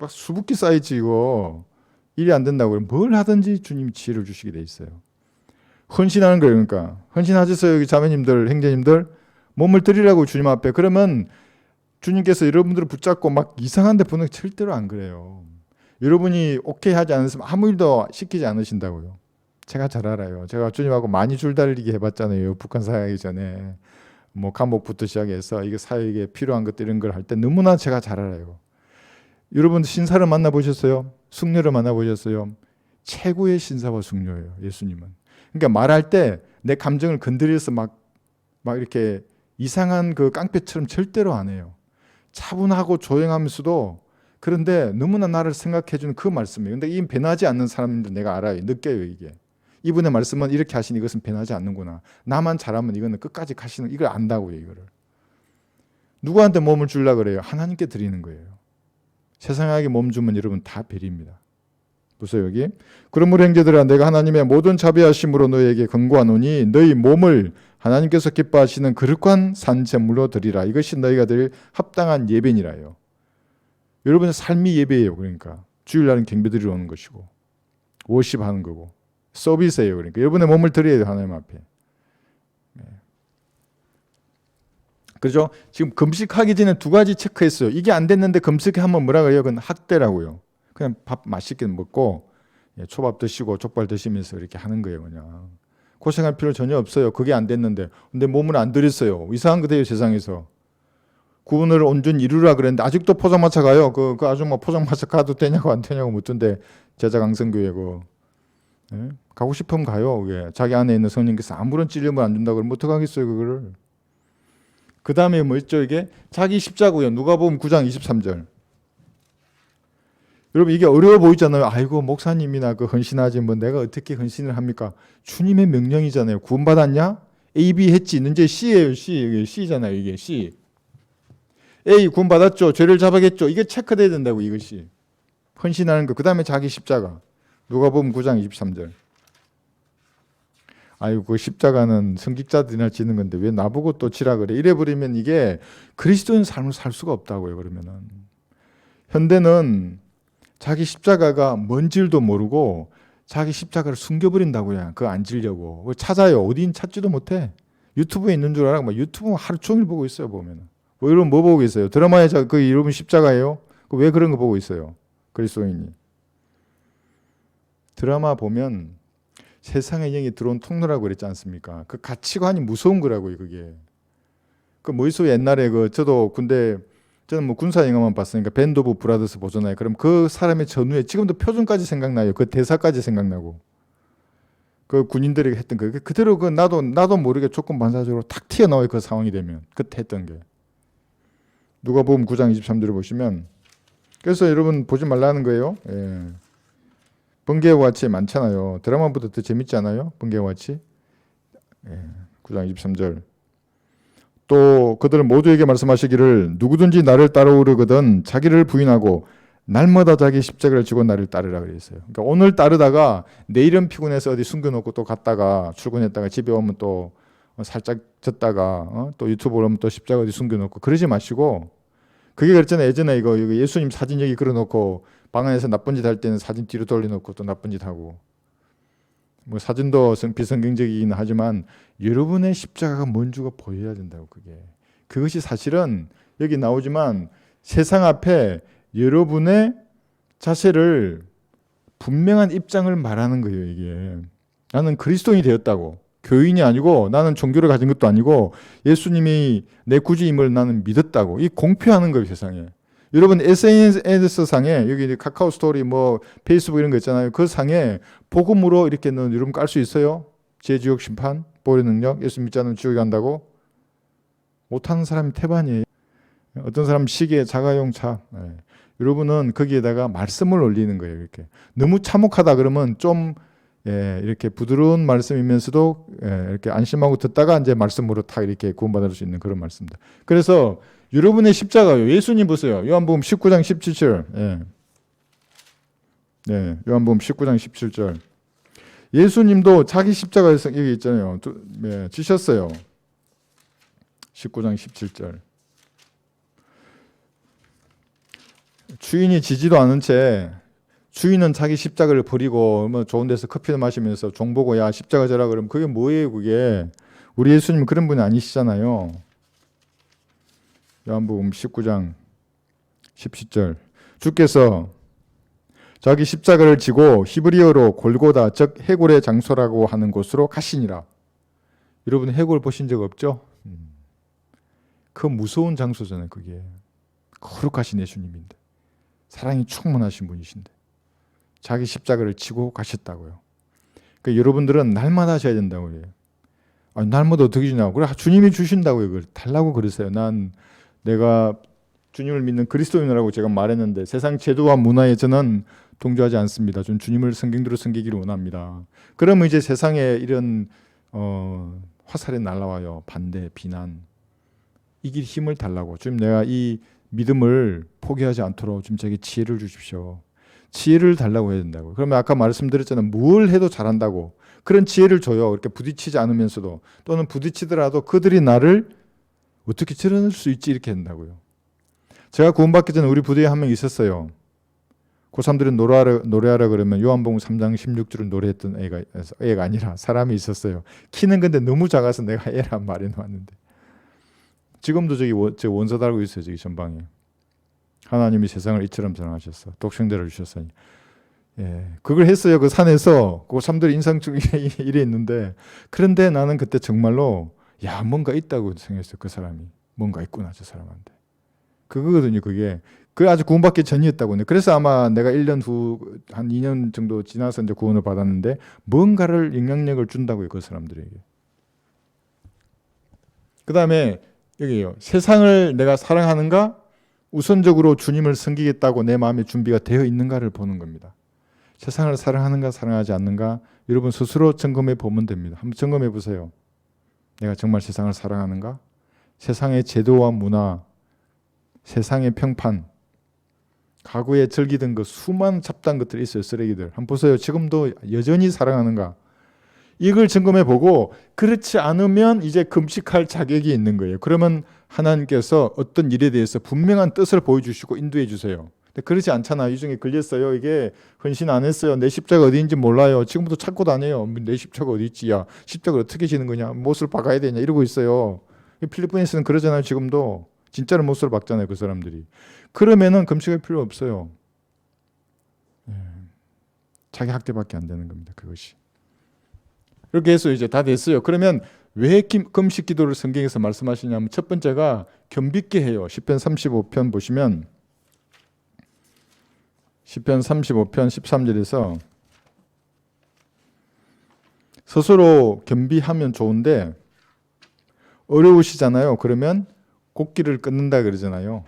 수북히 쌓이지 이거. 일이 안 된다고 그러면 뭘 하든지 주님이 지혜를 주시게 돼 있어요. 헌신하는 거예요. 그러니까 헌신하셨어요. 여기 자매님들, 형제님들 몸을 드리라고 주님 앞에. 그러면 주님께서 여러분들을 붙잡고 막 이상한 데 보내는 절대로 안 그래요. 여러분이 오케이 하지 않으시면 아무 일도 시키지 않으신다고요. 제가 잘 알아요. 제가 주님하고 많이 줄다리기 해봤잖아요. 북한 사역하기 전에. 뭐 감옥부터 시작해서 이게 사역에 필요한 것들 이런 걸 할 때 너무나 제가 잘 알아요. 여러분 신사를 만나보셨어요? 숙녀를 만나보셨어요? 최고의 신사와 숙녀예요. 예수님은. 그러니까 말할 때 내 감정을 건드려서 막 이렇게 이상한 그 깡패처럼 절대로 안 해요. 차분하고 조용하면서도 그런데 너무나 나를 생각해주는 그 말씀이에요. 근데 이 변하지 않는 사람들 내가 알아요. 느껴요 이게. 이분의 말씀은 이렇게 하시니 이것은 변하지 않는구나. 나만 잘하면 이거는 끝까지 가시는 이걸 안다고요. 이거를. 누구한테 몸을 주려고 그래요? 하나님께 드리는 거예요. 세상에게 몸 주면 여러분 다 베립니다. 보세요 여기. 그러므로 형제들아 내가 하나님의 모든 자비하심으로 너희에게 권고하노니 너희 몸을 하나님께서 기뻐하시는 거룩한 산 제물로 드리라. 이것이 너희가 드릴 합당한 예배니라요. 여러분의 삶이 예배예요. 그러니까 주일날은 경배드리러 오는 것이고 워십하는 거고 서비스예요. 그러니까 여러분의 몸을 드려야 돼요. 하나님 앞에. 그렇죠? 지금 금식하기 전에 두 가지 체크했어요. 이게 안 됐는데 금식하면 뭐라 그래요? 그건 학대라고요. 그냥 밥 맛있게 먹고 초밥 드시고 족발 드시면서 이렇게 하는 거예요. 그냥. 고생할 필요 전혀 없어요. 그게 안 됐는데. 근데 몸을 안 드렸어요. 이상한 거예요. 세상에서. 구원을 온전히 이루라 그랬는데 아직도 포장마차 가요. 그 아줌마 포장마차 가도 되냐고 안 되냐고 묻던데 제자 강성교회고. 가고 싶으면 가요. 그게. 자기 안에 있는 성령께서 아무런 찔림을 안 준다고 그러면 어떡하겠어요. 그거를. 그 다음에 뭐 있죠? 이게 자기 십자고요. 누가복음 9장 23절. 여러분 이게 어려워 보이잖아요. 아이고 목사님이나 그 헌신하지 뭐 내가 어떻게 헌신을 합니까? 주님의 명령이잖아요. 구원받았냐? A, B 했지. 이제 C예요. C. 이게 C잖아요. 이게 C. A 구원받았죠. 죄를 잡아겠죠. 이게 체크돼야 된다고 이것이. 헌신하는 거. 그 다음에 자기 십자가. 누가복음 9장 23절. 아이고 그 십자가는 성직자들이나 지는 건데 왜 나보고 또 지라 그래. 이래 버리면 이게 그리스도인 삶을 살 수가 없다고요. 그러면은. 현대는 자기 십자가가 뭔지도 모르고 자기 십자가를 숨겨버린다고요. 그거 안 지려고. 찾아요. 어딘 찾지도 못해. 유튜브에 있는 줄 알아. 막 유튜브 하루 종일 보고 있어요. 보면. 뭐 이런 뭐 보고 있어요. 드라마에 그 이름은 십자가예요. 왜 그런 거 보고 있어요. 그리스도인이. 드라마 보면 세상의 영이 들어온 통로라고 그랬지 않습니까? 그 가치관이 무서운 거라고요. 그게. 그 뭐 있어요. 옛날에 저도 군대 저는 뭐 군사 영화만 봤으니까 밴드 오브 브라더스 보잖아요. 그럼 그 사람의 전후에 지금도 표정까지 생각나요. 그 대사까지 생각나고. 그 군인들이 했던 거 그대로 나도 모르게 조건 반사적으로 탁 튀어나와요. 그 상황이 되면. 그때 했던 게. 누가복음 9장 23절을 보시면 그래서 여러분 보지 말라는 거예요. 예. 번개와 같이 많잖아요. 드라마보다 더 재밌지 않아요? 번개와 같이. 예. 9장 23절. 또 그들은 모두에게 말씀하시기를 누구든지 나를 따라오려거든 자기를 부인하고 날마다 자기 십자가를 지고 나를 따르라 그랬어요. 그러니까 오늘 따르다가 내일은 피곤해서 어디 숨겨놓고 또 갔다가 출근했다가 집에 오면 또 살짝 졌다가 또 유튜브 보면 또 십자가 어디 숨겨놓고 그러지 마시고 그게 그랬잖아요. 예전에 이거 예수님 사진 여기 걸어놓고 방 안에서 나쁜 짓 할 때는 사진 뒤로 돌려놓고 또 나쁜 짓 하고 뭐 사진도 비성경적이긴 하지만 여러분의 십자가가 뭔지가 보여야 된다고 그것이 사실은 여기 나오지만 세상 앞에 여러분의 자세를 분명한 입장을 말하는 거예요. 이게 나는 그리스도인이 되었다고 교인이 아니고 나는 종교를 가진 것도 아니고 예수님이 내 구주임을 나는 믿었다고 이 공표하는 거예요. 세상에. 여러분 SNS 상에 여기 카카오 스토리 뭐 페이스북 이런 거 있잖아요. 그 상에 복음으로 이렇게 여러분 깔 수 있어요? 제지옥 심판, 보혈의 능력, 예수 믿지 않으면 지옥에 간다고? 못하는 사람이 태반이에요. 어떤 사람 시계, 자가용 차. 네. 여러분은 거기에다가 말씀을 올리는 거예요. 이렇게 너무 참혹하다 그러면 좀 이렇게 부드러운 말씀이면서도 이렇게 안심하고 듣다가 이제 말씀으로 탁 이렇게 구원받을 수 있는 그런 말씀입니다. 그래서 여러분의 십자가요. 예수님 보세요. 요한복음 19장 17절. 요한복음 19장 17절. 예수님도 자기 십자가에서 여기 있잖아요. 지셨어요. 19장 17절. 주인이 지지도 않은 채 주인은 자기 십자가를 버리고 뭐 좋은 데서 커피를 마시면서 종 보고 야 십자가 져라 그러면 그게 뭐예요 그게. 우리 예수님은 그런 분이 아니시잖아요. 요한복음 19장 17절. 주께서 자기 십자가를 지고 히브리어로 골고다 즉 해골의 장소라고 하는 곳으로 가시니라. 여러분 해골 보신 적 없죠? 그 무서운 장소잖아요. 그게 거룩하신 예수님인데 사랑이 충만하신 분이신데 자기 십자가를 지고 가셨다고요. 그러니까 여러분들은 날마다 하셔야 된다고 그래요. 날마다 어떻게 주냐고. 그래 주님이 주신다고요. 그걸 달라고 그러세요. 내가 주님을 믿는 그리스도인이라고 제가 말했는데 세상 제도와 문화에 저는 동조하지 않습니다. 저는 주님을 성경대로 섬기기를 원합니다. 그러면 이제 세상에 이런 화살이 날라와요. 반대, 비난. 이길 힘을 달라고. 주님 내가 이 믿음을 포기하지 않도록 좀 저에게 지혜를 주십시오. 지혜를 달라고 해야 된다고. 그러면 아까 말씀드렸잖아요. 뭘 해도 잘한다고. 그런 지혜를 줘요. 이렇게 부딪히지 않으면서도 또는 부딪히더라도 그들이 나를 어떻게 드러낼 수 있지 이렇게 한다고요. 제가 구원받기 전에 우리 부대에 한 명 있었어요. 고3들은 노래하라 그러면 요한복음 3장 16절을 노래했던 애가 아니라 사람이 있었어요. 키는 근데 너무 작아서 내가 애란 말해 놓았는데 지금도 저 원서 달고 있어요. 저기 전방에. 하나님이 세상을 이처럼 사랑하셨어. 독생자를 주셨으니. 그걸 했어요. 그 산에서 고3들 인상적인 일이 있는데 그런데 나는 그때 정말로 뭔가 있다고 생각했어요. 그 사람이. 뭔가 있구나 저 사람한테. 그거거든요. 그게. 그 아주 구원받기 전이었다고. 그래서 아마 내가 1년 후 한 2년 정도 지나서 이제 구원을 받았는데 뭔가를 영향력을 준다고요. 그 사람들에게. 그 다음에 여기요. 세상을 내가 사랑하는가? 우선적으로 주님을 섬기겠다고 내 마음에 준비가 되어 있는가를 보는 겁니다. 세상을 사랑하는가 사랑하지 않는가 여러분 스스로 점검해 보면 됩니다. 한번 점검해 보세요. 내가 정말 세상을 사랑하는가? 세상의 제도와 문화, 세상의 평판, 과거에 즐기던 그 수많은 잡다한 것들이 있어요. 쓰레기들. 한번 보세요. 지금도 여전히 사랑하는가? 이걸 점검해 보고 그렇지 않으면 이제 금식할 자격이 있는 거예요. 그러면 하나님께서 어떤 일에 대해서 분명한 뜻을 보여주시고 인도해 주세요. 근데 그렇지 않잖아요. 이 중에 걸렸어요. 이게 헌신 안 했어요. 내 십자가 어디 있는지 몰라요. 지금부터 찾고 다녀요. 내 십자가 어디 있지? 야, 십자가 어떻게 지는 거냐? 못을 박아야 되냐? 이러고 있어요. 필리핀에서는 그러잖아요. 지금도. 진짜로 못을 박잖아요. 그 사람들이. 그러면은 금식할 필요 없어요. 자기 학대밖에 안 되는 겁니다. 그것이. 이렇게 해서 이제 다 됐어요. 그러면 왜 금식 기도를 성경에서 말씀하시냐면 첫 번째가 겸비케 해요. 시편 35편 보시면 시편 35편 13절에서 스스로 겸비하면 좋은데 어려우시잖아요. 그러면 곡기를 끊는다 그러잖아요.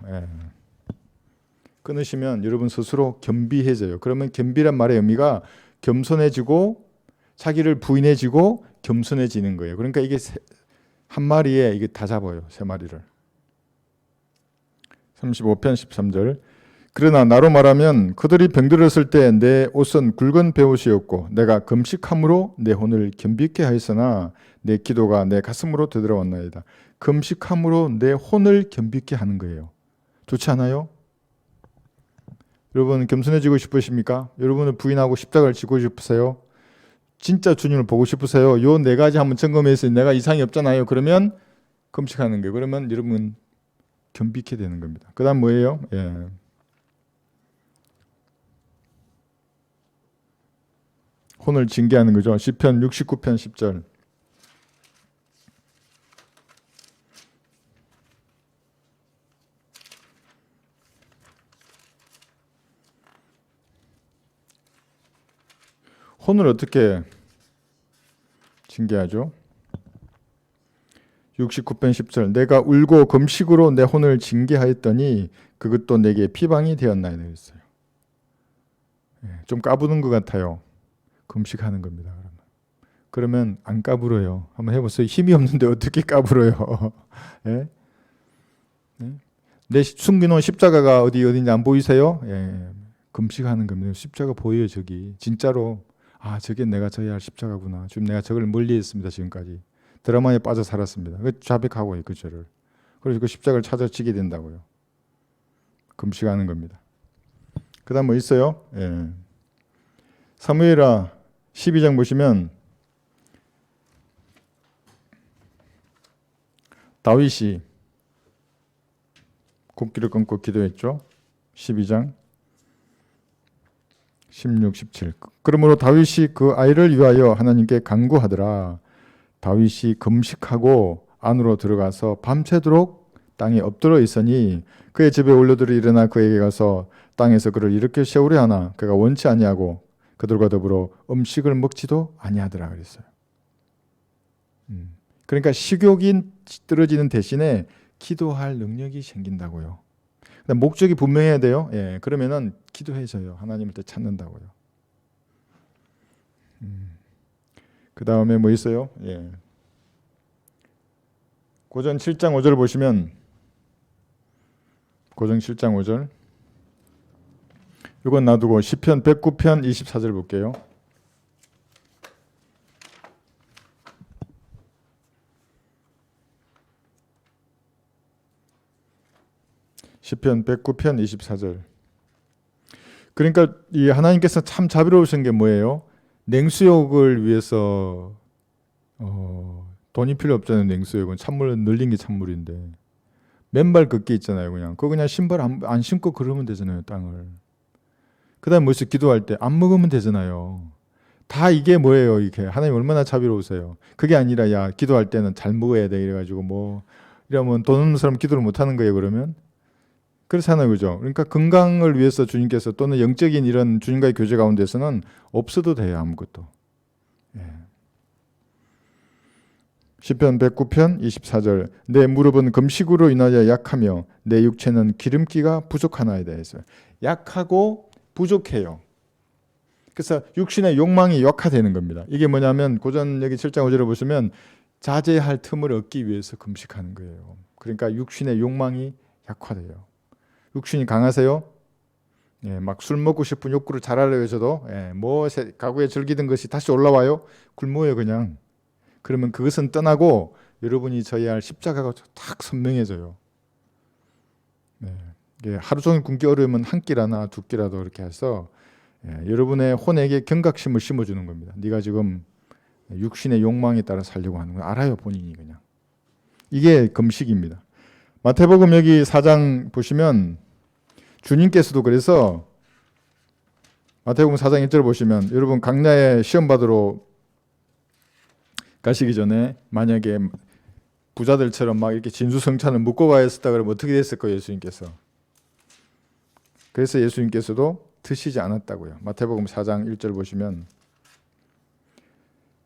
끊으시면 여러분 스스로 겸비해져요. 그러면 겸비란 말의 의미가 겸손해지고 자기를 부인해지고 겸손해지는 거예요. 그러니까 이게 한 마리에 이게 다 잡아요. 세 마리를. 35편 13절. 그러나 나로 말하면 그들이 병들었을 때 내 옷은 굵은 베옷이었고 내가 금식함으로 내 혼을 겸비케 하였으나 내 기도가 내 가슴으로 되돌아왔나이다. 금식함으로 내 혼을 겸비케 하는 거예요. 좋지 않아요? 여러분 겸손해지고 싶으십니까? 여러분은 부인하고 십자가를 지고 싶으세요? 진짜 주님을 보고 싶으세요? 요 네 가지 한번 점검해서 내가 이상이 없잖아요. 그러면 금식하는 거예요. 그러면 여러분 겸비케 되는 겁니다. 그 다음 뭐예요? 혼을 징계하는 거죠. 시편 69편 10절. 혼을 어떻게 징계하죠? 69편 10절. 내가 울고 금식으로 내 혼을 징계하였더니 그것도 내게 피방이 되었나이다 했어요. 좀 까부는 것 같아요. 금식하는 겁니다. 그러면 안 까불어요. 한번 해보세요. 힘이 없는데 어떻게 까불어요? 예? 내 숨겨놓은 십자가가 어딘지 안 보이세요? 금식하는 겁니다. 십자가 보여요. 저기 진짜로 저게 내가 져야 할 십자가구나. 지금 내가 저걸 멀리했습니다. 지금까지 드라마에 빠져 살았습니다. 자백하고 그 죄를. 그래서 그 십자가를 찾아지게 된다고요. 금식하는 겁니다. 그다음 뭐 있어요? 사무엘하 12장 보시면 다윗이 곡기를 끊고 기도했죠. 12장 16, 17. 그러므로 다윗이 그 아이를 위하여 하나님께 간구하더라. 다윗이 금식하고 안으로 들어가서 밤새도록 땅에 엎드려 있으니 그의 집에 올려들이 일어나 그에게 가서 땅에서 그를 일으켜 세우려 하나 그가 원치 아니하고 그들과 더불어 음식을 먹지도 아니하더라 그랬어요. 그러니까 식욕이 떨어지는 대신에 기도할 능력이 생긴다고요. 목적이 분명해야 돼요. 그러면은 기도해져요. 하나님을 또 찾는다고요. 그 다음에 뭐 있어요? 고전 7장 5절 보시면 고전 7장 5절 이건 놔두고 시편 109편 24절 볼게요. 시편 109편 24절. 그러니까 이 하나님께서 참 자비로우신 게 뭐예요? 냉수욕을 위해서 돈이 필요 없잖아요. 냉수욕은 찬물 늘린 게 찬물인데 맨발 걷기 있잖아요. 그거 그냥 신발 안 신고 그러면 되잖아요. 땅을. 그다음 뭐 있어요? 기도할 때 안 먹으면 되잖아요. 다 이게 뭐예요? 이게 하나님 얼마나 자비로우세요. 그게 아니라 야 기도할 때는 잘 먹어야 돼 이래가지고 뭐 이러면 돈 없는 사람 기도를 못 하는 거예요. 그러면 그렇잖아요, 그죠? 그러니까 건강을 위해서 주님께서 또는 영적인 이런 주님과의 교제 가운데서는 없어도 돼요, 아무것도. 시편 109편 24절 내 무릎은 금식으로 인하여 약하며 내 육체는 기름기가 부족하나이다 했어요. 약하고 부족해요. 그래서 육신의 욕망이 약화되는 겁니다. 이게 뭐냐면 고전 여기 7장 5절을 보시면 자제할 틈을 얻기 위해서 금식하는 거예요. 그러니까 육신의 욕망이 약화돼요. 육신이 강하세요? 예, 막 술 먹고 싶은 욕구를 잘하려고 해서도 과거에 즐기던 것이 다시 올라와요? 굶어요 그냥. 그러면 그것은 떠나고 여러분이 져야 할 십자가가 딱 선명해져요. 네. 하루 종일 굶기 어려우면 한 끼라나 두 끼라도 이렇게 해서 여러분의 혼에게 경각심을 심어주는 겁니다. 네가 지금 육신의 욕망에 따라 살려고 하는 거 알아요 본인이 그냥. 이게 금식입니다. 마태복음 여기 4장 보시면 주님께서도 그래서 마태복음 4장 1절 보시면 여러분 강야에 시험 받으러 가시기 전에 만약에 부자들처럼 막 이렇게 진수성찬을 묵고 가였었다 그러면 어떻게 됐을 거예요 예수님께서? 그래서 예수님께서도 드시지 않았다고요. 마태복음 4장 1절 보시면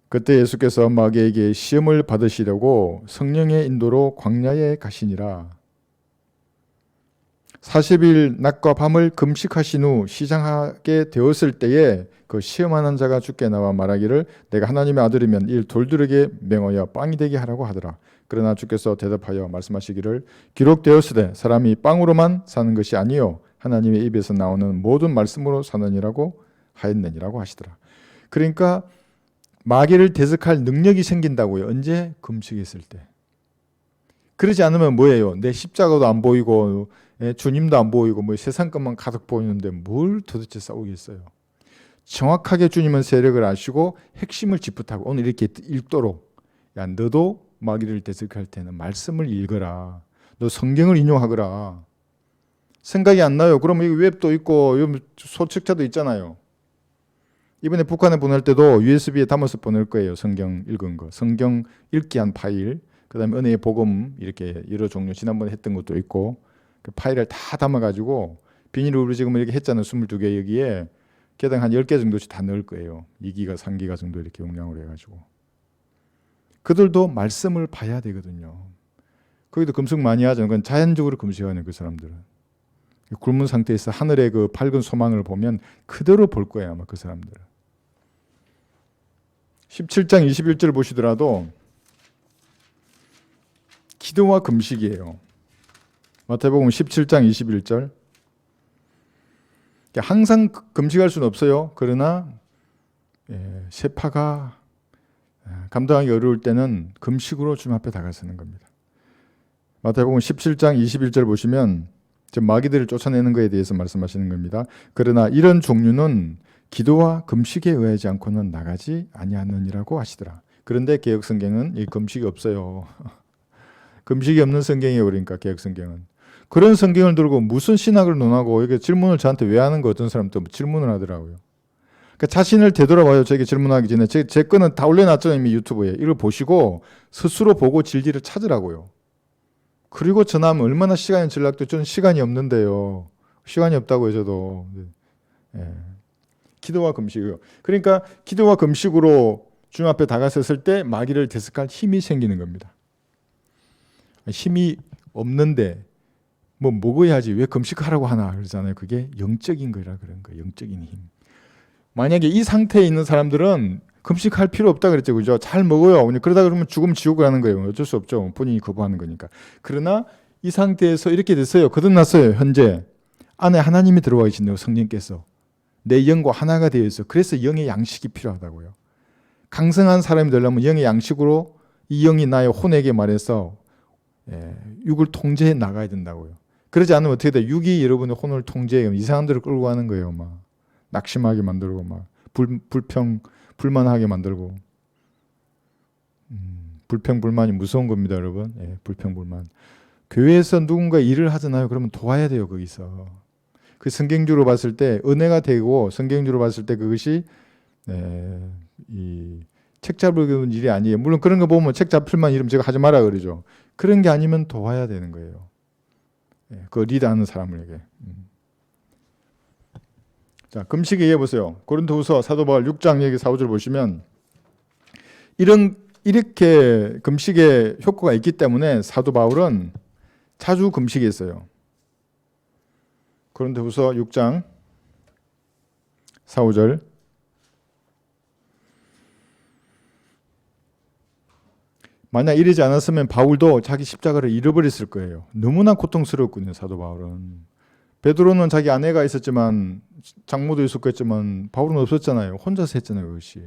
그때 예수께서 마귀에게 시험을 받으시려고 성령의 인도로 광야에 가시니라. 40일 낮과 밤을 금식하신 후 시장하게 되었을 때에 그 시험하는 자가 주께 나와 말하기를 내가 하나님의 아들이면 이 돌들에게 맹하여 빵이 되게 하라고 하더라. 그러나 주께서 대답하여 말씀하시기를 기록되었으되 사람이 빵으로만 사는 것이 아니요 하나님의 입에서 나오는 모든 말씀으로 사느니라고 하였느니라고 하시더라. 그러니까 마귀를 대적할 능력이 생긴다고요. 언제? 금식했을 때. 그러지 않으면 뭐예요? 내 십자가도 안 보이고 주님도 안 보이고 뭐 세상 것만 가득 보이는데 뭘 도대체 싸우겠어요? 정확하게 주님은 세력을 아시고 핵심을 짚부타고 오늘 이렇게 읽도록 야 너도 마귀를 대적할 때는 말씀을 읽어라. 너 성경을 인용하거라. 생각이 안 나요. 그러면 이 웹도 있고 소책자도 있잖아요. 이번에 북한에 보낼 때도 USB에 담아서 보낼 거예요. 성경 읽은 거. 성경 읽기 한 파일. 그다음에 은혜의 복음 이렇게 여러 종류 지난번에 했던 것도 있고 그 파일을 다 담아가지고 비닐으로 지금 이렇게 했잖아요. 22개 여기에 개당 한 10개 정도씩 다 넣을 거예요. 2기가 3기가 정도 이렇게 용량으로 해가지고. 그들도 말씀을 봐야 되거든요. 거기도 금식 많이 하죠. 그건 자연적으로 금식하는 그 사람들은. 굶은 상태에서 하늘의 그 밝은 소망을 보면 그대로 볼 거예요. 아마 그 사람들은. 17장 21절 보시더라도 기도와 금식이에요. 마태복음 17장 21절. 항상 금식할 수는 없어요. 그러나 세파가 감당하기 어려울 때는 금식으로 주님 앞에 다가서는 겁니다. 마태복음 17장 21절 보시면 마귀들을 쫓아내는 것에 대해서 말씀하시는 겁니다. 그러나 이런 종류는 기도와 금식에 의하지 않고는 나가지 아니하느니라고 하시더라. 그런데 개혁성경은 이 금식이 없어요. 금식이 없는 성경이에요. 그러니까 개혁성경은. 그런 성경을 들고 무슨 신학을 논하고 이게 질문을 저한테 왜 하는 거 어떤 사람도 질문을 하더라고요. 그러니까 자신을 되돌아봐요. 저에게 질문하기 전에 제 거는 다 올려놨잖아요. 이미 유튜브에. 이걸 보시고 스스로 보고 진리를 찾으라고요. 그리고 전하면 얼마나 시간이 전락돼. 저는 시간이 없는데요. 시간이 없다고요. 저도. 기도와 금식이요. 그러니까 기도와 금식으로 주님 앞에 다가섰을 때 마귀를 대적할 힘이 생기는 겁니다. 힘이 없는데 뭐 먹어야지 왜 금식하라고 하나 그러잖아요. 그게 영적인 거라 그런 거예요. 영적인 힘. 만약에 이 상태에 있는 사람들은 금식할 필요 없다 그랬죠. 그죠? 잘 먹어요. 그러다 그러면 죽으면 지옥을 가는 거예요. 어쩔 수 없죠. 본인이 거부하는 거니까. 그러나 이 상태에서 이렇게 됐어요. 거듭났어요. 현재. 안에 하나님이 들어와 계신데요. 성령께서. 내 영과 하나가 되어 있어. 그래서 영의 양식이 필요하다고요. 강성한 사람이 되려면 영의 양식으로 이 영이 나의 혼에게 말해서 육을 통제해 나가야 된다고요. 그러지 않으면 어떻게 돼? 육이 여러분의 혼을 통제해요. 이상한 데로 끌고 가는 거예요. 막 낙심하게 만들고 막 불만하게 만들고. 불평불만이 무서운 겁니다, 여러분. 불평불만. 교회에서 누군가 일을 하잖아요. 그러면 도와야 돼요, 거기서. 그 성경주로 봤을 때 은혜가 되고 성경주로 봤을 때 그것이 이 책 잡을 일이 아니에요. 물론 그런 거 보면 책 잡힐만 이러면 제가 하지 마라 그러죠. 그런 게 아니면 도와야 되는 거예요. 그 리드하는 사람에게. 자, 금식 얘기해 보세요. 고린도후서 사도 바울 6장 얘기 4, 5절 보시면 이런 이렇게 금식에 효과가 있기 때문에 사도 바울은 자주 금식했어요. 고린도후서 6장 4, 5절. 만약 이러지 않았으면 바울도 자기 십자가를 잃어버렸을 거예요. 너무나 고통스럽거든요, 사도 바울은. 베드로는 자기 아내가 있었지만 장모도 있었겠지만 바울은 없었잖아요. 혼자서 했잖아요, 그것이.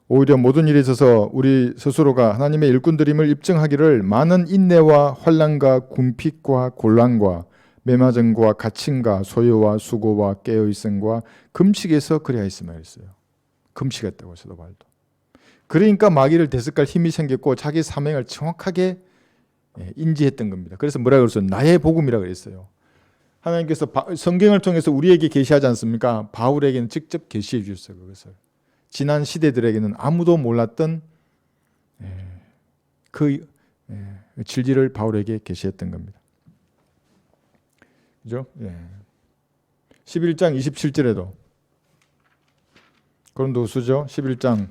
오히려 모든 일에 있어서 우리 스스로가 하나님의 일꾼들임을 입증하기를 많은 인내와 환난과 궁핍과 곤란과 매맞음과 갇힘과 소요와 수고와 깨어있음과 금식에서 그리하였으며 했어요. 금식했다고 사도 바울도. 그러니까 마귀를 대적할 힘이 생겼고 자기 사명을 정확하게 인지했던 겁니다. 그래서 뭐라 그랬어요? 나의 복음이라고 그랬어요. 하나님께서 성경을 통해서 우리에게 계시하지 않습니까? 바울에게는 직접 계시해 주셨어요. 그것을. 지난 시대들에게는 아무도 몰랐던 그 진리를 바울에게 계시했던 겁니다. 그죠? 11장 27절에도 고린도후서죠. 11장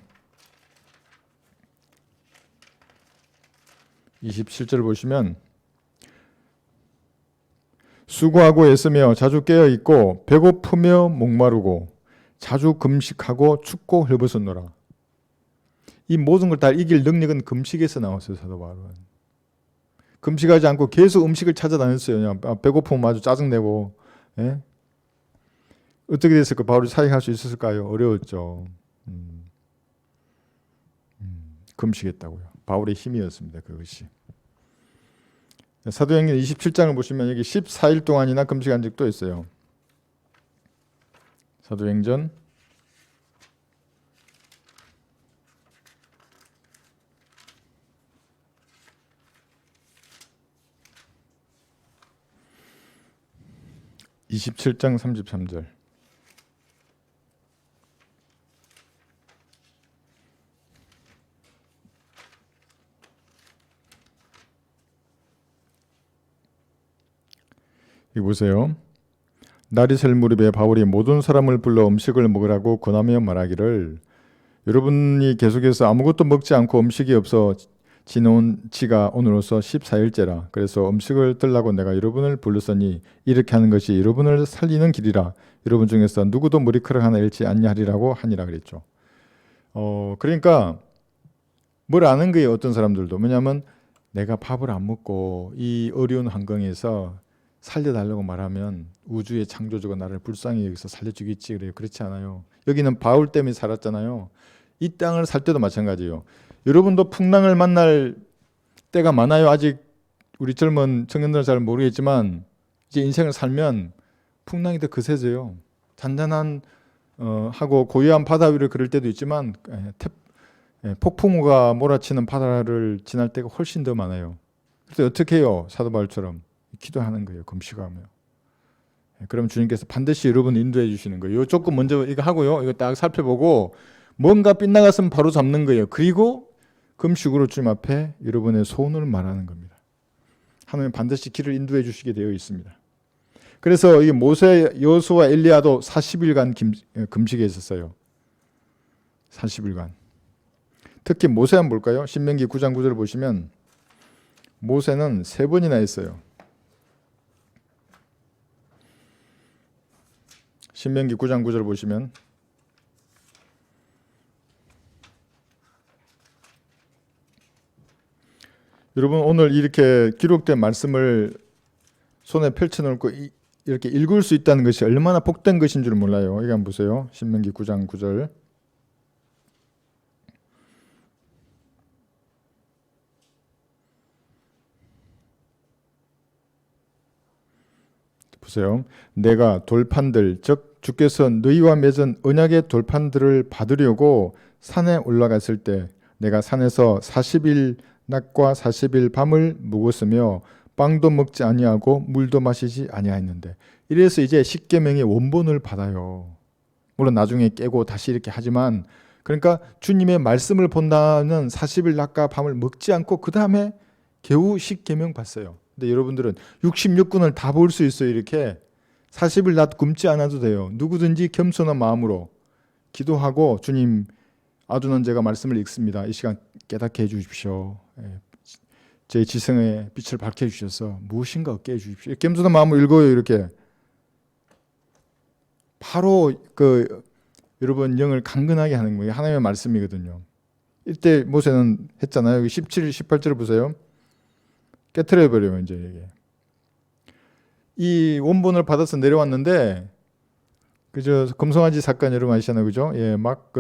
27절 보시면 수고하고 애쓰며 자주 깨어 있고 배고프며 목마르고 자주 금식하고 춥고 헐벗었노라. 이 모든 걸 다 이길 능력은 금식에서 나왔어요. 사도 바울은. 금식하지 않고 계속 음식을 찾아다녔어요. 그냥 배고프면 아주 짜증내고. 예? 어떻게 됐을까? 바울이 사역할 수 있었을까요? 어려웠죠. 금식했다고요. 바울의 힘이었습니다. 그것이. 사도행전 27장을 보시면 여기 14일 동안이나 금식한 적도 있어요. 사도행전 27장 33절. 이 보세요. 날이 셀 무렵에 바울이 모든 사람을 불러 음식을 먹으라고 권하며 말하기를 여러분이 계속해서 아무것도 먹지 않고 음식이 없어 지내온 지가 오늘로서 14일째라. 그래서 음식을 들라고 내가 여러분을 불렀으니 이렇게 하는 것이 여러분을 살리는 길이라. 여러분 중에서 누구도 머리카락 하나 잃지 아니하리라고 하니라 그랬죠. 그러니까 뭘 아는 거예요. 어떤 사람들도. 왜냐하면 내가 밥을 안 먹고 이 어려운 환경에서 살려달라고 말하면 우주의 창조주가 나를 불쌍히 여기서 살려주겠지 그래요. 그렇지 않아요. 여기는 바울 때문에 살았잖아요. 이 땅을 살 때도 마찬가지예요. 여러분도 풍랑을 만날 때가 많아요. 아직 우리 젊은 청년들은 잘 모르겠지만 이제 인생을 살면 풍랑이 더 거세져요. 잔잔한 하고 고요한 바다 위를 걸을 때도 있지만 폭풍우가 몰아치는 바다를 지날 때가 훨씬 더 많아요. 그래서 어떻게 해요? 사도 바울처럼 기도하는 거예요. 금식하며. 그럼 주님께서 반드시 여러분 인도해 주시는 거예요. 이 조금 먼저 이거 하고요. 이거 딱 살펴보고 뭔가 빗나갔으면 바로 잡는 거예요. 그리고 금식으로 주님 앞에 여러분의 소원을 말하는 겁니다. 하나님 반드시 길을 인도해 주시게 되어 있습니다. 그래서 이 모세, 여호수아, 엘리야도 40일간 금식에 있었어요. 40일간. 특히 모세 한번 볼까요? 신명기 9장 9절을 보시면 모세는 3번이나 했어요. 신명기 9장 9절 보시면 여러분 오늘 이렇게 기록된 말씀을 손에 펼쳐놓고 이렇게 읽을 수 있다는 것이 얼마나 복된 것인 줄 몰라요. 이거 한번 보세요. 신명기 9장 9절. 보세요. 내가 돌판들 즉 주께서 너희와 맺은 언약의 돌판들을 받으려고 산에 올라갔을 때 내가 산에서 40일 낮과 40일 밤을 묵었으며 빵도 먹지 아니하고 물도 마시지 아니하였는데 이래서 이제 십계명의 원본을 받아요. 물론 나중에 깨고 다시 이렇게 하지만 그러니까 주님의 말씀을 본다는 40일 낮과 밤을 먹지 않고 그 다음에 겨우 십계명 봤어요. 근데 여러분들은 66권을 다 볼 수 있어요. 이렇게 40일 낮 굶지 않아도 돼요. 누구든지 겸손한 마음으로 기도하고 주님 아두는 제가 말씀을 읽습니다. 이 시간 깨닫게 해주십시오. 제 지성의 빛을 밝혀주셔서 무엇인가 얻게 해주십시오. 이렇게 겸손한 마음을 읽어요. 이렇게 바로 여러분 영을 강건하게 하는 거예요. 하나님의 말씀이거든요. 이때 모세는 했잖아요. 여기 17, 18절을 보세요. 깨트려 버려요. 이제 이게 이 원본을 받아서 내려왔는데 그저 금송아지 사건 여러분 아시잖아요, 그죠? 예, 막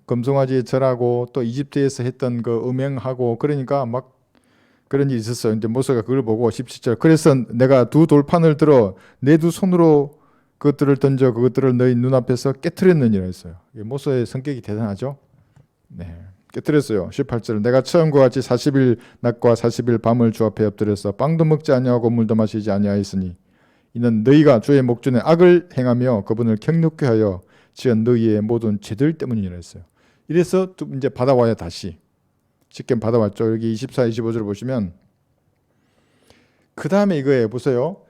금송아지 절하고 또 이집트에서 했던 음행하고 그러니까 막 그런 일이 있었어요. 이제 모세가 그걸 보고 17절 그래서 내가 두 돌판을 들어 내 두 손으로 그것들을 던져 그것들을 너희 눈앞에서 깨트렸느니라 했어요. 모세의 성격이 대단하죠. 네, 깨트렸어요. 18절 내가 처음과 같이 40일 낮과 40일 밤을 주 앞에 엎드려서 빵도 먹지 아니하고 물도 마시지 아니하였으니 이는 너희가 주의 목전에 악을 행하며 그분을 경욕케 하여 지은 너희의 모든 죄들 때문이라 했어요. 이래서 이제 받아와야 다시 직권 받아왔죠. 여기 24, 25절 보시면 그 다음에 이거예요. 보세요.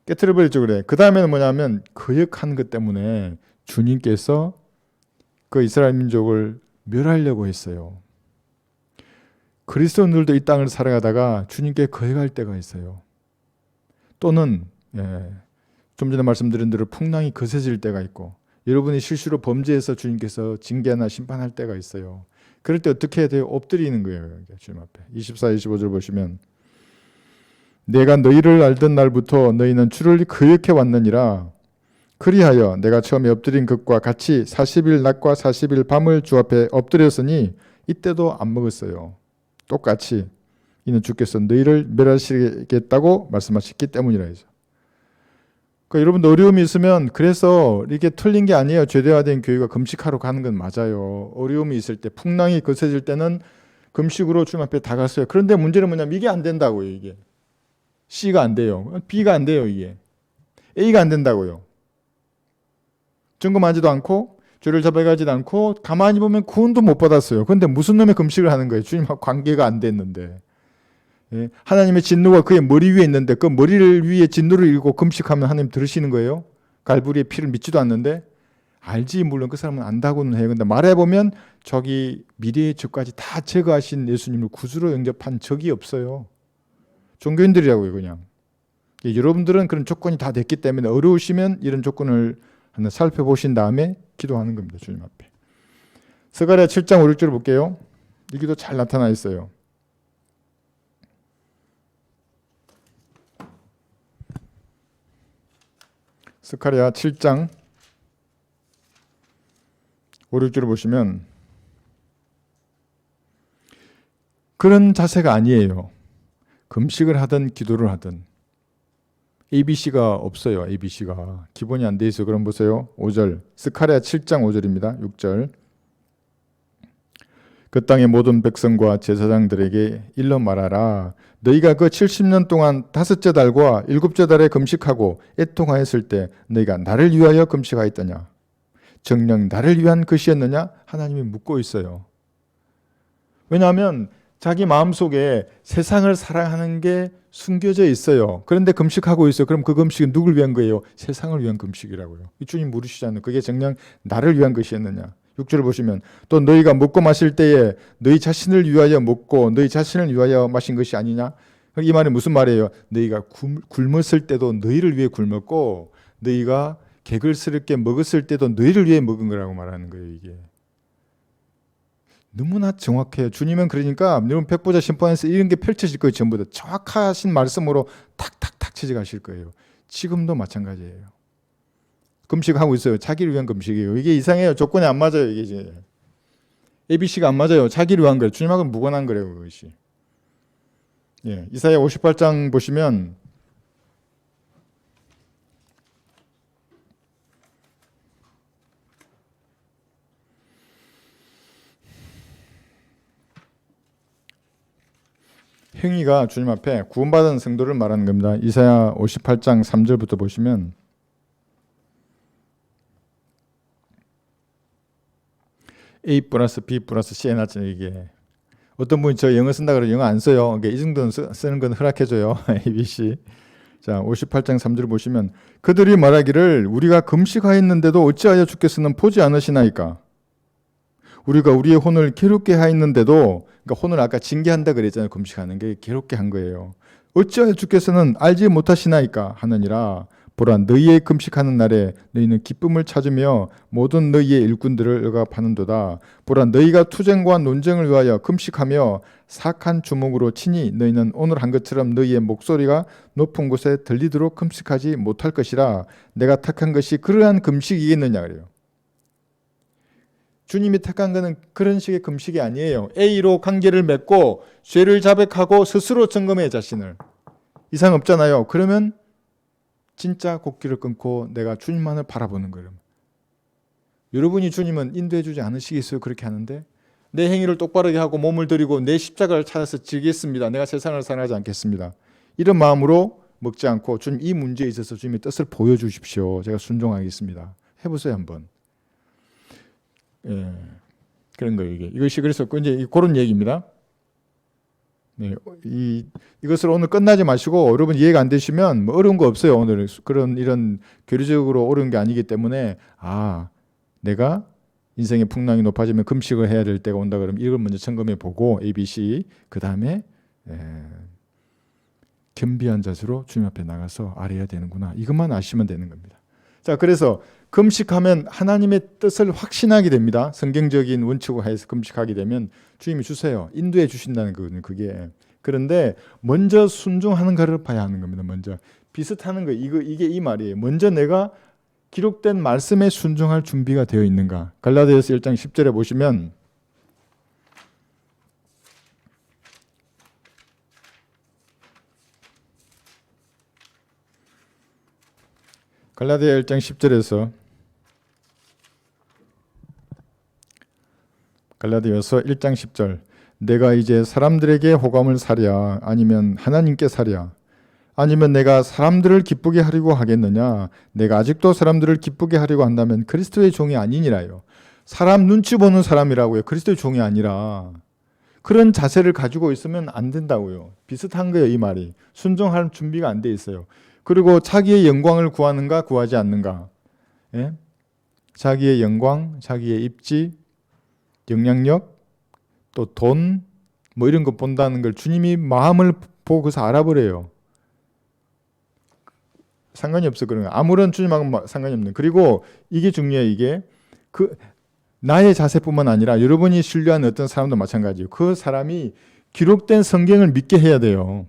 깨트려버리죠. 그래. 그 다음에는 뭐냐면 거역한 것 때문에 주님께서 그 이스라엘 민족을 멸하려고 했어요. 그리스도인들도 이 땅을 살아가다가 주님께 거역할 때가 있어요. 또는 좀 전에 말씀드린 대로 풍랑이 거세질 때가 있고 여러분이 실수로 범죄해서 주님께서 징계나 심판할 때가 있어요. 그럴 때 어떻게 해야 돼요? 엎드리는 거예요. 주님 앞에. 24, 25절 보시면 내가 너희를 알던 날부터 너희는 주를 거역해 왔느니라. 그리하여 내가 처음에 엎드린 것과 같이 40일 낮과 40일 밤을 주 앞에 엎드렸으니 이때도 안 먹었어요. 똑같이 이는 주께서 너희를 멸하시겠다고 말씀하셨기 때문이라 해서. 그러니까 여러분도 어려움이 있으면 그래서 이게 틀린 게 아니에요. 제대화된 교회가 금식하러 가는 건 맞아요. 어려움이 있을 때 풍랑이 거세질 때는 금식으로 주님 앞에 다갔어요. 그런데 문제는 뭐냐면 이게 안 된다고요. 이게 C가 안 돼요. B가 안 돼요. 이게 A가 안 된다고요. 점검하지도 않고 죄를 잡아가지도 않고 가만히 보면 구원도 못 받았어요. 그런데 무슨 놈의 금식을 하는 거예요. 주님하고 관계가 안 됐는데. 하나님의 진노가 그의 머리 위에 있는데 그 머리를 위에 진노를 일고 금식하면 하나님 들으시는 거예요? 갈보리의 피를 믿지도 않는데 알지 물론 그 사람은 안다고는 해요. 근데 말해보면 저기 미래의 적까지 다 제거하신 예수님을 구주로 영접한 적이 없어요. 종교인들이라고요 그냥. 여러분들은 그런 조건이 다 됐기 때문에 어려우시면 이런 조건을 하나 살펴보신 다음에 기도하는 겁니다. 주님 앞에. 스가랴 7장 5, 6절 볼게요. 여기도 잘 나타나 있어요. 스가랴 7장 5, 6절을 보시면 그런 자세가 아니에요. 금식을 하든 기도를 하든 ABC가 없어요. ABC가 기본이 안 돼 있어요. 그럼 보세요. 5절 스가랴 7장 5절입니다. 6절 그 땅의 모든 백성과 제사장들에게 일러 말하라. 너희가 그 70년 동안 다섯째 달과 일곱째 달에 금식하고 애통하였을 때 너희가 나를 위하여 금식하였더냐? 정녕 나를 위한 것이었느냐? 하나님이 묻고 있어요. 왜냐하면 자기 마음속에 세상을 사랑하는 게 숨겨져 있어요. 그런데 금식하고 있어요. 그럼 그 금식은 누굴 위한 거예요? 세상을 위한 금식이라고요. 주님 물으시잖아요. 그게 정녕 나를 위한 것이었느냐? 6절을 보시면 또 너희가 먹고 마실 때에 너희 자신을 위하여 먹고 너희 자신을 위하여 마신 것이 아니냐? 이 말이 무슨 말이에요? 너희가 굶었을 때도 너희를 위해 굶었고 너희가 개걸스럽게 먹었을 때도 너희를 위해 먹은 거라고 말하는 거예요. 이게 너무나 정확해요. 주님은 그러니까 여러분 백보자 심판에서 이런 게 펼쳐질 거예요. 전부 다 정확하신 말씀으로 탁탁탁 치져가실 거예요. 지금도 마찬가지예요. 금식하고 있어요. 자기를 위한 금식이에요. 이게 이상해요. 조건이 안 맞아요. 이게 이제 ABC가 안 맞아요. 자기를 위한 거예요. 주님하고는 무관한 거래요. 그것이. 이사야 58장 보시면 행위가 주님 앞에 구원받은 성도를 말하는 겁니다. 이사야 58장 3절부터 보시면 A 플러스 B 플러스 C에 나죠. 이게 어떤 분이 저 영어 쓴다 그러면 영어 안 써요. 그러니까 이 정도는 쓰는 건 허락해줘요. A, B, C. 자, 58장 3절 보시면 그들이 말하기를 우리가 금식하였는데도 어찌하여 주께서는 보지 않으시나이까. 우리가 우리의 혼을 괴롭게 하였는데도, 그러니까 혼을 아까 징계한다 그랬잖아요. 금식하는 게 괴롭게 한 거예요. 어찌하여 주께서는 알지 못하시나이까 하느니라. 보라, 너희의 금식하는 날에 너희는 기쁨을 찾으며 모든 너희의 일꾼들을 억압하는도다. 보라, 너희가 투쟁과 논쟁을 위하여 금식하며 사악한 주먹으로 치니 너희는 오늘 한 것처럼 너희의 목소리가 높은 곳에 들리도록 금식하지 못할 것이라. 내가 택한 것이 그러한 금식이겠느냐 그래요. 주님이 택한 것은 그런 식의 금식이 아니에요. A로 관계를 맺고 죄를 자백하고 스스로 점검해 자신을. 이상 없잖아요. 그러면 진짜 곡기를 끊고 내가 주님만을 바라보는 거예요. 여러분이 주님은 인도해 주지 않으시겠어요? 그렇게 하는데 내 행위를 똑바르게 하고 몸을 들이고 내 십자가를 찾아서 지겠습니다. 내가 세상을 사랑하지 않겠습니다. 이런 마음으로 먹지 않고 주님 이 문제에 있어서 주님의 뜻을 보여주십시오. 제가 순종하겠습니다. 해보세요 한번. 예, 그런 거예요. 이것이 그래서 이제 그런 얘기입니다. 네, 이것을 오늘 끝나지 마시고 여러분 이해가 안 되시면 뭐 어려운 거 없어요. 오늘 이런 교리적으로 어려운 게 아니기 때문에 내가 인생의 풍랑이 높아지면 금식을 해야 될 때가 온다 그러면 이걸 먼저 점검해 보고 ABC 그 다음에 겸비한 자세로 주님 앞에 나가서 아뢰야 되는구나. 이것만 아시면 되는 겁니다. 자, 그래서 금식하면 하나님의 뜻을 확신하게 됩니다. 성경적인 원칙을 하에서 금식하게 되면 주님이 주세요. 인도해 주신다는 거거든요. 그게. 그런데 먼저 순종하는 것을 봐야 하는 겁니다. 먼저 비슷하는 거 이게 이 말이에요. 먼저 내가 기록된 말씀에 순종할 준비가 되어 있는가. 갈라디아서 1장 10절에 보시면 갈라디아 1장 10절에서 갈라디아서 1장 10절 내가 이제 사람들에게 호감을 사랴 아니면 하나님께 사랴 아니면 내가 사람들을 기쁘게 하려고 하겠느냐 내가 아직도 사람들을 기쁘게 하려고 한다면 그리스도의 종이 아니니라요. 사람 눈치 보는 사람이라고요. 그리스도의 종이 아니라 그런 자세를 가지고 있으면 안 된다고요. 비슷한 거예요. 이 말이. 순종할 준비가 안 돼 있어요. 그리고 자기의 영광을 구하는가 구하지 않는가. 예? 자기의 영광, 자기의 입지, 영향력, 또 돈, 뭐 이런 거 본다는 걸 주님이 마음을 보고 그래서 알아버려요. 상관이 없어 그런 거. 아무런 주님하고 상관이 없는. 그리고 이게 중요해요. 이게 나의 자세뿐만 아니라 여러분이 신뢰하는 어떤 사람도 마찬가지예요. 그 사람이 기록된 성경을 믿게 해야 돼요.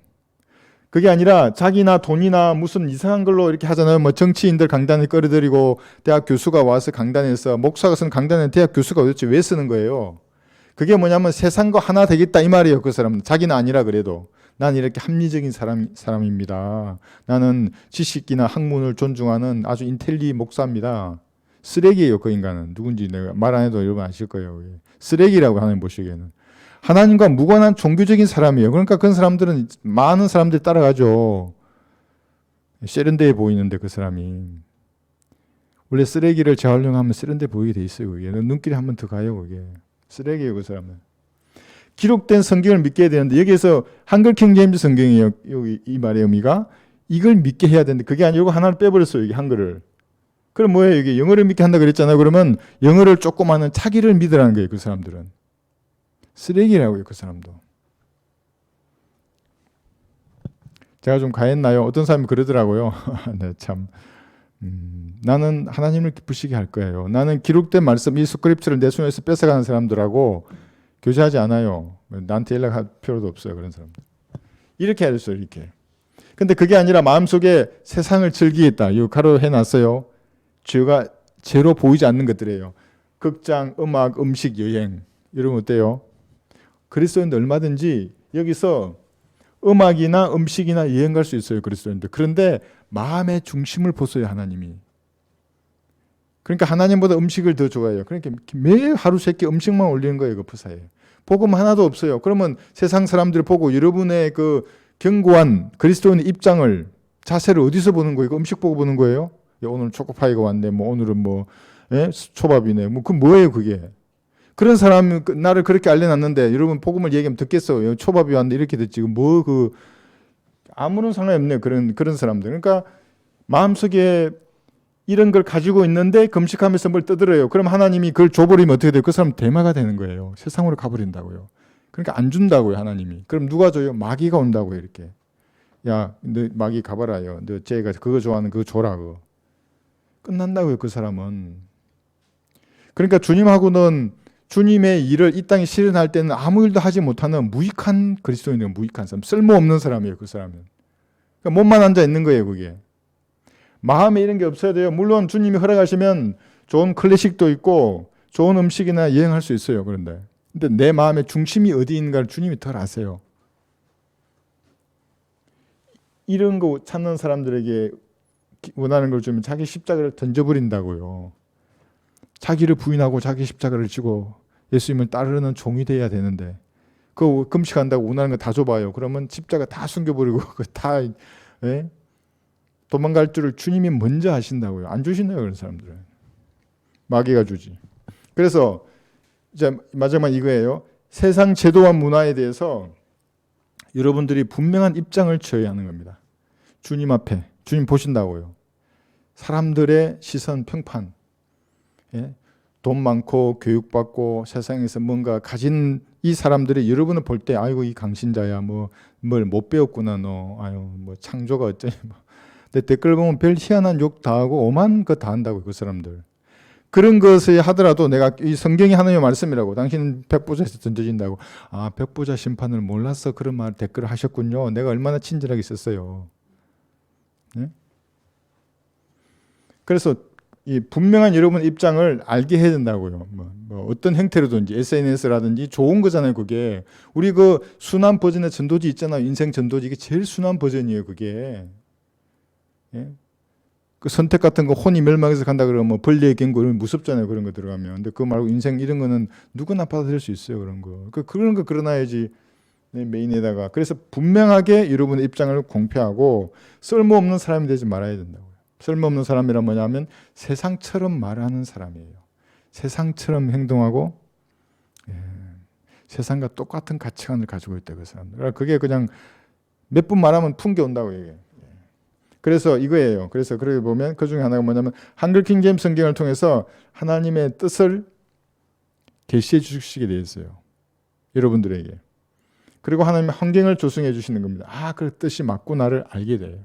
그게 아니라 자기나 돈이나 무슨 이상한 걸로 이렇게 하잖아요. 뭐 정치인들 강단에 끌어들이고 대학 교수가 와서 강단에서 목사가 쓴 강단에 대학 교수가 도대체 왜 쓰는 거예요? 그게 뭐냐면 세상과 하나 되겠다 이 말이에요. 그 사람은 자기는 아니라 그래도 난 이렇게 합리적인 사람입니다. 나는 지식이나 학문을 존중하는 아주 인텔리 목사입니다. 쓰레기예요. 그 인간은. 누군지 내가 말 안 해도 여러분 아실 거예요. 쓰레기라고 하나님 보시기에는. 하나님과 무관한 종교적인 사람이에요. 그러니까 그런 사람들은 많은 사람들이 따라가죠. 세련되어 보이는데 그 사람이. 원래 쓰레기를 재활용하면 세련되어 보이게 돼 있어요. 그게. 눈길이 한 번 더 가요. 그게. 쓰레기예요. 그 사람은. 기록된 성경을 믿게 되는데 여기에서 한글 킹제임스 성경이에요. 여기 이 말의 의미가. 이걸 믿게 해야 되는데 그게 아니고 하나를 빼버렸어요. 이게 한글을. 그럼 뭐예요? 이게 영어를 믿게 한다 그랬잖아요. 그러면 영어를 조금 하는 차기를 믿으라는 거예요. 그 사람들은. 쓰레기라고요. 그 사람도. 제가 좀 가했나요? 어떤 사람이 그러더라고요. 네, 참. 나는 하나님을 기쁘시게 할 거예요. 나는 기록된 말씀 이 스크립트를 내 손에서 뺏어가는 사람들하고 교제하지 않아요. 나한테 연락할 필요도 없어요. 그런 사람들. 이렇게 하랬어요. 이렇게. 근데 그게 아니라 마음속에 세상을 즐기겠다. 이거 가로 해놨어요. 죄가 죄로 보이지 않는 것들이에요. 극장, 음악, 음식, 여행. 이러면 어때요? 그리스도인들 얼마든지 여기서 음악이나 음식이나 여행 갈 수 있어요. 그리스도인들. 그런데 마음의 중심을 보세요. 하나님이. 그러니까 하나님보다 음식을 더 좋아해요. 그러니까 매일 하루 세끼 음식만 올리는 거예요. 그 프사에. 복음 하나도 없어요. 그러면 세상 사람들이 보고 여러분의 그 견고한 그리스도인의 입장을 자세를 어디서 보는 거예요? 음식 보고 보는 거예요? 오늘 초코파이가 왔네. 뭐 오늘은 뭐 초밥이네. 뭐 그 뭐예요 그게? 그런 사람이 나를 그렇게 알려놨는데 여러분 복음을 얘기하면 듣겠어요. 초밥이 왔는데 이렇게 됐지. 뭐 그 아무런 상관이 없네요. 그런 사람들. 그러니까 마음속에 이런 걸 가지고 있는데 금식하면서 뭘 떠들어요. 그럼 하나님이 그걸 줘버리면 어떻게 돼요? 그 사람 대마가 되는 거예요. 세상으로 가버린다고요. 그러니까 안 준다고요, 하나님이. 그럼 누가 줘요? 마귀가 온다고요, 이렇게. 야, 너 마귀 가봐라요. 너 쟤가 그거 좋아하는 그거 줘라, 그거. 끝난다고요, 그 사람은. 그러니까 주님하고는 주님의 일을 이 땅에 실현할 때는 아무 일도 하지 못하는 무익한 그리스도인이에요. 무익한 사람. 쓸모없는 사람이에요, 그 사람은. 그러니까 몸만 앉아 있는 거예요, 그게. 마음에 이런 게 없어야 돼요. 물론 주님이 허락하시면 좋은 클래식도 있고 좋은 음식이나 여행할 수 있어요. 그런데 근데 내 마음의 중심이 어디인가를 주님이 덜 아세요. 이런 거 찾는 사람들에게 원하는 걸 주면 자기 십자가를 던져버린다고요. 자기를 부인하고 자기 십자가를 지고 예수님을 따르는 종이 돼야 되는데 그 금식한다고 원하는 거 다 줘봐요. 그러면 십자가 다 숨겨버리고 다 예? 도망갈 줄을 주님이 먼저 하신다고요. 안 주신다고요, 그런 사람들은. 마귀가 주지. 그래서 이제 마지막 이거예요. 세상 제도와 문화에 대해서 여러분들이 분명한 입장을 취해야 하는 겁니다. 주님 앞에, 주님 보신다고요. 사람들의 시선, 평판, 예? 돈 많고 교육받고 세상에서 뭔가 가진 이 사람들이 여러분을 볼 때 아이고 이 강신자야 뭐 뭘 못 배웠구나 너 아유 뭐 창조가 어쩌니 뭐. 근데 댓글 보면 별 희한한 욕 다 하고 오만 거 다 한다고 그 사람들. 그런 것을 하더라도 내가 이 성경이 하나님의 말씀이라고 당신 백보자에서 던져진다고 아 백보자 심판을 몰라서 그런 말 댓글을 하셨군요. 내가 얼마나 친절하게 썼어요. 네? 그래서 이 분명한 여러분 입장을 알게 해야 된다고요. 뭐 어떤 형태로든지 SNS라든지 좋은 거잖아요. 그게 우리 그 순환 버전의 전도지 있잖아요. 인생 전도지 이게 제일 순환 버전이에요. 그게 예? 그 선택 같은 거 혼이 멸망해서 간다 그러면 뭐 벌레의 경고 이런 무섭잖아요. 그런 거 들어가면. 근데 그거 말고 인생 이런 거는 누구나 받아들일 수 있어요. 그런 거. 그런 거 그러나야지 메인에다가. 그래서 분명하게 여러분의 입장을 공표하고 쓸모없는 사람이 되지 말아야 된다고요. 쓸모없는 사람이란 뭐냐면 세상처럼 말하는 사람이에요. 세상처럼 행동하고 세상과 똑같은 가치관을 가지고 있다 그 사람들. 그게 그냥 몇 분 말하면 풍겨온다고 얘기해요. 그래서 이거예요. 그래서 그렇게 보면 그 중에 하나가 뭐냐면 한글 킹제임스 성경을 통해서 하나님의 뜻을 계시해 주시게 되어 있어요. 여러분들에게. 그리고 하나님의 환경을 조성해 주시는 겁니다. 아, 그 뜻이 맞구나를 알게 돼요.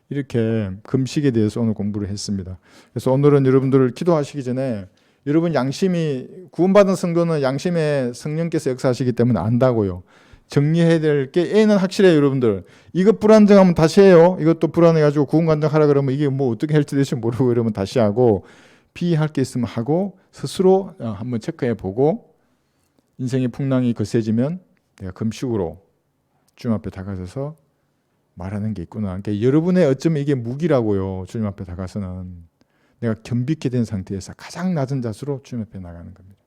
이렇게 금식에 대해서 오늘 공부를 했습니다. 그래서 오늘은 여러분들 기도하시기 전에 여러분 양심이 구원받은 성도는 양심에 성령께서 역사하시기 때문에 안다고요. 정리해야 될 게 A는 확실해요, 여러분들. 이거 불안정하면 다시 해요. 이것도 불안해가지고 구원 간증하라 그러면 이게 뭐 어떻게 할지 될지 모르고 이러면 다시 하고 B 할 게 있으면 하고 스스로 한번 체크해 보고 인생의 풍랑이 거세지면 내가 금식으로 주님 앞에 다가서서 말하는 게 있구나. 그러니까 여러분의 어쩌면 이게 무기라고요. 주님 앞에 다가서는 내가 겸비케 된 상태에서 가장 낮은 자세로 주님 앞에 나가는 겁니다.